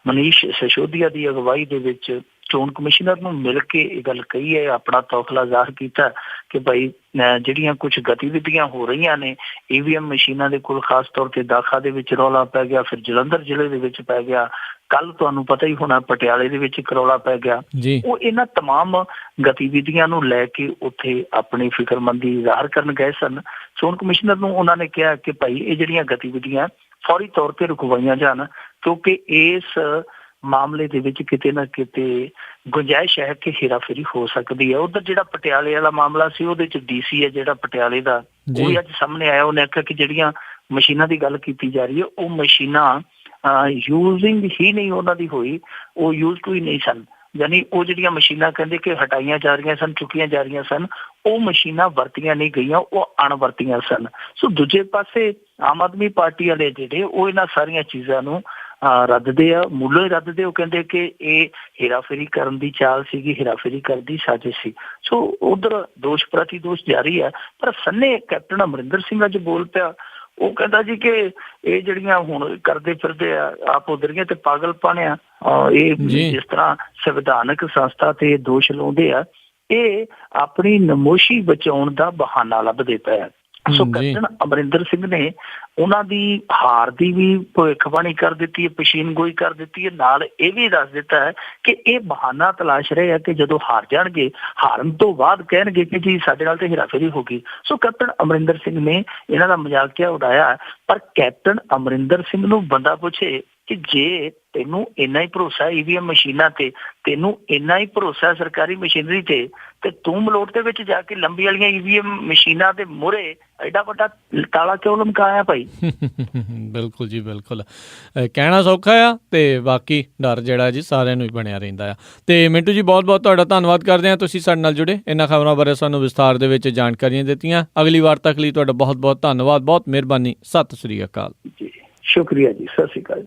S3: ਮਨੀਸ਼ ਸਿਸੋਦੀਆ ਦੀ ਅਗਵਾਈ ਦੇ ਵਿੱਚ ਚੋਣ ਕਮਿਸ਼ਨਰ ਨੂੰ ਮਿਲ ਕੇ ਇਹ ਗੱਲ ਕਹੀ ਹੈ, ਆਪਣਾ ਤੌਖਲਾ ਜ਼ਾਹਰ ਕੀਤਾ ਕਿ ਭਾਈ ਜਿਹੜੀਆਂ ਕੁਝ ਗਤੀਵਿਧੀਆਂ ਹੋ ਰਹੀਆਂ ਨੇ EVM ਮਸ਼ੀਨਾਂ ਦੇ ਕੋਲ, ਖਾਸ ਤੌਰ ਤੇ ਦਾਖਾ ਦੇ ਵਿੱਚ ਰੌਲਾ ਪੈ ਗਿਆ, ਫਿਰ ਜਲੰਧਰ ਜ਼ਿਲ੍ਹੇ ਦੇ ਵਿੱਚ ਪੈ ਗਿਆ, ਕੱਲ ਤੁਹਾਨੂੰ ਪਤਾ ਹੀ ਹੋਣਾ ਪਟਿਆਲੇ ਦੇ ਵਿੱਚ ਇੱਕ ਰੌਲਾ ਪੈ ਗਿਆ। ਉਹ ਇਹਨਾਂ ਤਮਾਮ ਗਤੀਵਿਧੀਆਂ ਨੂੰ ਲੈ ਕੇ ਉੱਥੇ ਆਪਣੀ ਫਿਕਰਮੰਦੀ ਜ਼ਾਹਰ ਕਰਨ ਗਏ ਸਨ। ਚੋਣ ਕਮਿਸ਼ਨਰ ਨੂੰ ਉਹਨਾਂ ਨੇ ਕਿਹਾ ਕਿ ਭਾਈ ਇਹ ਜਿਹੜੀਆਂ ਗਤੀਵਿਧੀਆਂ ਫੌਰੀ ਤੌਰ ਤੇ ਰੁਕਵਾਈਆਂ ਜਾਣ, ਕਿਉਂਕਿ ਇਸ ਮਾਮਲੇ ਦੇ ਵਿੱਚ ਕਿਤੇ ਨਾ ਕਿਤੇ ਗੁੰਜਾਇਸ਼ ਹੈ ਕਿ ਹੇਰਾਫੇਰੀ ਹੋ ਸਕਦੀ ਹੈ। ਉਧਰ ਜਿਹੜਾ ਪਟਿਆਲੇ ਵਾਲਾ ਮਾਮਲਾ ਸੀ ਉਹਦੇ ਚ DC ਹੈ ਜਿਹੜਾ ਪਟਿਆਲੇ ਦਾ, ਉਹ ਵੀ ਅੱਜ ਸਾਹਮਣੇ ਆਇਆ। ਉਹਨੇ ਆਖਿਆ ਕਿ ਜਿਹੜੀਆਂ ਮਸ਼ੀਨਾਂ ਦੀ ਗੱਲ ਕੀਤੀ ਜਾ ਰਹੀ ਹੈ ਉਹ ਮਸ਼ੀਨਾਂ ਯੂਜ਼ਿੰਗ ਹੀ ਨਹੀਂ ਉਹਨਾਂ ਦੀ ਹੋਈ, ਉਹ ਯੂਜ਼ ਟੂ ਹੀ ਨਹੀਂ ਸਨ। ਯਾਨੀ ਉਹ ਜਿਹੜੀਆਂ ਮਸ਼ੀਨਾਂ ਕਹਿੰਦੇ ਕਿ ਹਟਾਈਆਂ ਜਾ ਰਹੀਆਂ ਸਨ, ਚੁੱਕੀਆਂ ਜਾ ਰਹੀਆਂ ਸਨ, ਉਹ ਮਸ਼ੀਨਾਂ ਵਰਤੀਆਂ ਨਹੀਂ ਗਈਆਂ, ਉਹ ਅਣਵਰਤੀਆਂ ਸਨ। ਸੋ ਦੂਜੇ ਪਾਸੇ ਆਮ ਆਦਮੀ ਪਾਰਟੀ ਵਾਲੇ ਜਿਹੜੇ ਉਹ ਇਹਨਾਂ ਸਾਰੀਆਂ ਚੀਜ਼ਾਂ ਨੂੰ ਰੱਦਦੇ ਆ, ਮੂਲੋਂ ਹੀ ਰੱਦਦੇ। ਉਹ ਕਹਿੰਦੇ ਕਿ ਇਹ ਹੇਰਾਫੇਰੀ ਕਰਨ ਦੀ ਚਾਲ ਸੀਗੀ, ਹੇਰਾਫੇਰੀ ਕਰਨ ਦੀ ਸਾਜ਼ਿਸ਼ ਸੀ। ਸੋ ਉਧਰ ਦੋਸ਼ ਪ੍ਰਤੀ ਦੋਸ਼ ਜਾਰੀ ਹੈ। ਪਰ ਸੰਨੇ ਕੈਪਟਨ ਅਮਰਿੰਦਰ ਸਿੰਘ ਅੱਜ ਬੋਲ ਪਿਆ। ਉਹ ਕਹਿੰਦਾ ਜੀ ਕਿ ਇਹ ਜਿਹੜੀਆਂ ਹੁਣ ਕਰਦੇ ਫਿਰਦੇ ਆ ਆਪ ਉਧਰੀਆਂ ਤੇ ਪਾਗਲਪਨ ਆ, ਇਹ ਜਿਸ ਤਰ੍ਹਾਂ ਸੰਵਿਧਾਨਕ ਸੰਸਥਾ ਤੇ ਦੋਸ਼ ਲਾਉਂਦੇ ਆ, ਇਹ ਆਪਣੀ ਨਮੋਸ਼ੀ ਬਚਾਉਣ ਦਾ ਬਹਾਨਾ ਲੱਭਦੇ ਪਏ। ਸੋ ਕੈਪਟਨ ਅਮਰਿੰਦਰ ਸਿੰਘ ਨੇ ਉਹਨਾਂ ਦੀ ਹਾਰ ਦੀ ਵੀ ਭਵਿੱਖਬਾਣੀ ਕਰ ਦਿੱਤੀ ਹੈ, ਪੇਸ਼ੀਨਗੋਈ ਕਰ ਦਿੱਤੀ ਹੈ। ਨਾਲ ਇਹ ਵੀ ਦੱਸ ਦਿੱਤਾ ਹੈ ਕਿ ਇਹ ਬਹਾਨਾ ਤਲਾਸ਼ ਰਹੇ ਆ ਕਿ ਜਦੋਂ ਹਾਰ ਜਾਣਗੇ, ਹਾਰਨ ਤੋਂ ਬਾਅਦ ਕਹਿਣਗੇ ਕਿ ਜੀ ਸਾਡੇ ਨਾਲ ਤੇ ਹੇਰਾਫੇਰੀ ਹੋ ਗਈ। ਸੋ ਕੈਪਟਨ ਅਮਰਿੰਦਰ ਸਿੰਘ ਨੇ ਇਹਨਾਂ ਦਾ ਮਜ਼ਾਕੀਆ ਉਡਾਇਆ। ਪਰ ਕੈਪਟਨ ਅਮਰਿੰਦਰ ਸਿੰਘ ਨੂੰ ਬੰਦਾ ਪੁੱਛੇ ਕਿ ਜੇ ਤੈਨੂੰ ਇੰਨਾ ਹੀ ਭਰੋਸਾ EVM ਮਸ਼ੀਨਾਂ ਤੇ, ਤੈਨੂੰ ਇੰਨਾ ਹੀ ਭਰੋਸਾ ਸਰਕਾਰੀ ਮਸ਼ੀਨਰੀ ਤੇ ਤੂੰ ਮਲੋਟ ਦੇ ਵਿੱਚ ਜਾ ਕੇ ਲੰਬੀ ਵਾਲੀਆਂ EVM ਮਸ਼ੀਨਾਂ ਦੇ ਮੂਹਰੇ ਐਡਾ ਵੱਡਾ ਤਾਲਾ ਕਿਉਂ ਲਮਕਾਇਆ ਭਾਈ?
S1: ਬਿਲਕੁਲ ਜੀ, ਬਿਲਕੁਲ। ਕਹਿਣਾ ਸੌਖਾ ਆ ਤੇ ਬਾਕੀ ਡਰ ਜਿਹੜਾ ਜੀ ਸਾਰਿਆਂ ਨੂੰ ਹੀ ਬਣਿਆ ਰਹਿੰਦਾ ਆ। ਤੇ ਮਿੰਟੂ ਜੀ, ਬਹੁਤ ਬਹੁਤ ਤੁਹਾਡਾ ਧੰਨਵਾਦ ਕਰਦੇ ਹਾਂ, ਤੁਸੀਂ ਸਾਡੇ ਨਾਲ ਜੁੜੇ, ਇਹਨਾਂ ਖਬਰਾਂ ਬਾਰੇ ਸਾਨੂੰ ਵਿਸਥਾਰ ਦੇ ਵਿੱਚ ਜਾਣਕਾਰੀਆਂ ਦਿੱਤੀਆਂ। ਅਗਲੀ ਵਾਰ ਤੱਕ ਲਈ ਤੁਹਾਡਾ ਬਹੁਤ ਬਹੁਤ ਧੰਨਵਾਦ, ਬਹੁਤ ਮਿਹਰਬਾਨੀ। ਸਤਿ ਸ੍ਰੀ ਅਕਾਲ
S3: ਜੀ। ਸ਼ੁਕਰੀਆ ਜੀ, ਸਤਿ ਸ੍ਰੀ ਅਕਾਲ।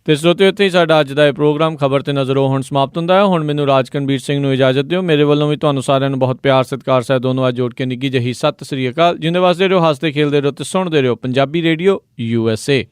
S1: ਤੇ ਸਰੋਤਿਓ, ਇੱਥੇ ਹੀ ਸਾਡਾ ਅੱਜ ਦਾ ਇਹ ਪ੍ਰੋਗਰਾਮ ਖਬਰ ਤੇ ਨਜ਼ਰੋਂ ਹੁਣ ਸਮਾਪਤ ਹੁੰਦਾ ਹੈ। ਹੁਣ ਮੈਨੂੰ ਰਾਜਕਨਵੀਰ ਸਿੰਘ ਨੂੰ ਇਜਾਜ਼ਤ ਦਿਓ। ਮੇਰੇ ਵੱਲੋਂ ਵੀ ਤੁਹਾਨੂੰ ਸਾਰਿਆਂ ਨੂੰ ਬਹੁਤ ਪਿਆਰ ਸਤਿਕਾਰ ਸਹਿਤ ਦੋਨੋਂ ਅੱਜ ਜੋੜ ਕੇ ਨਿੱਘੀ ਜਿਹੀ ਸਤਿ ਸ੍ਰੀ ਅਕਾਲ। ਜਿੰਦੇ ਵਾਸਤੇ ਰਹੋ, ਹੱਸਦੇ ਖੇਲਦੇ ਰਹੋ ਤੇ ਸੁਣਦੇ ਰਹੋ ਪੰਜਾਬੀ ਰੇਡੀਓ USA।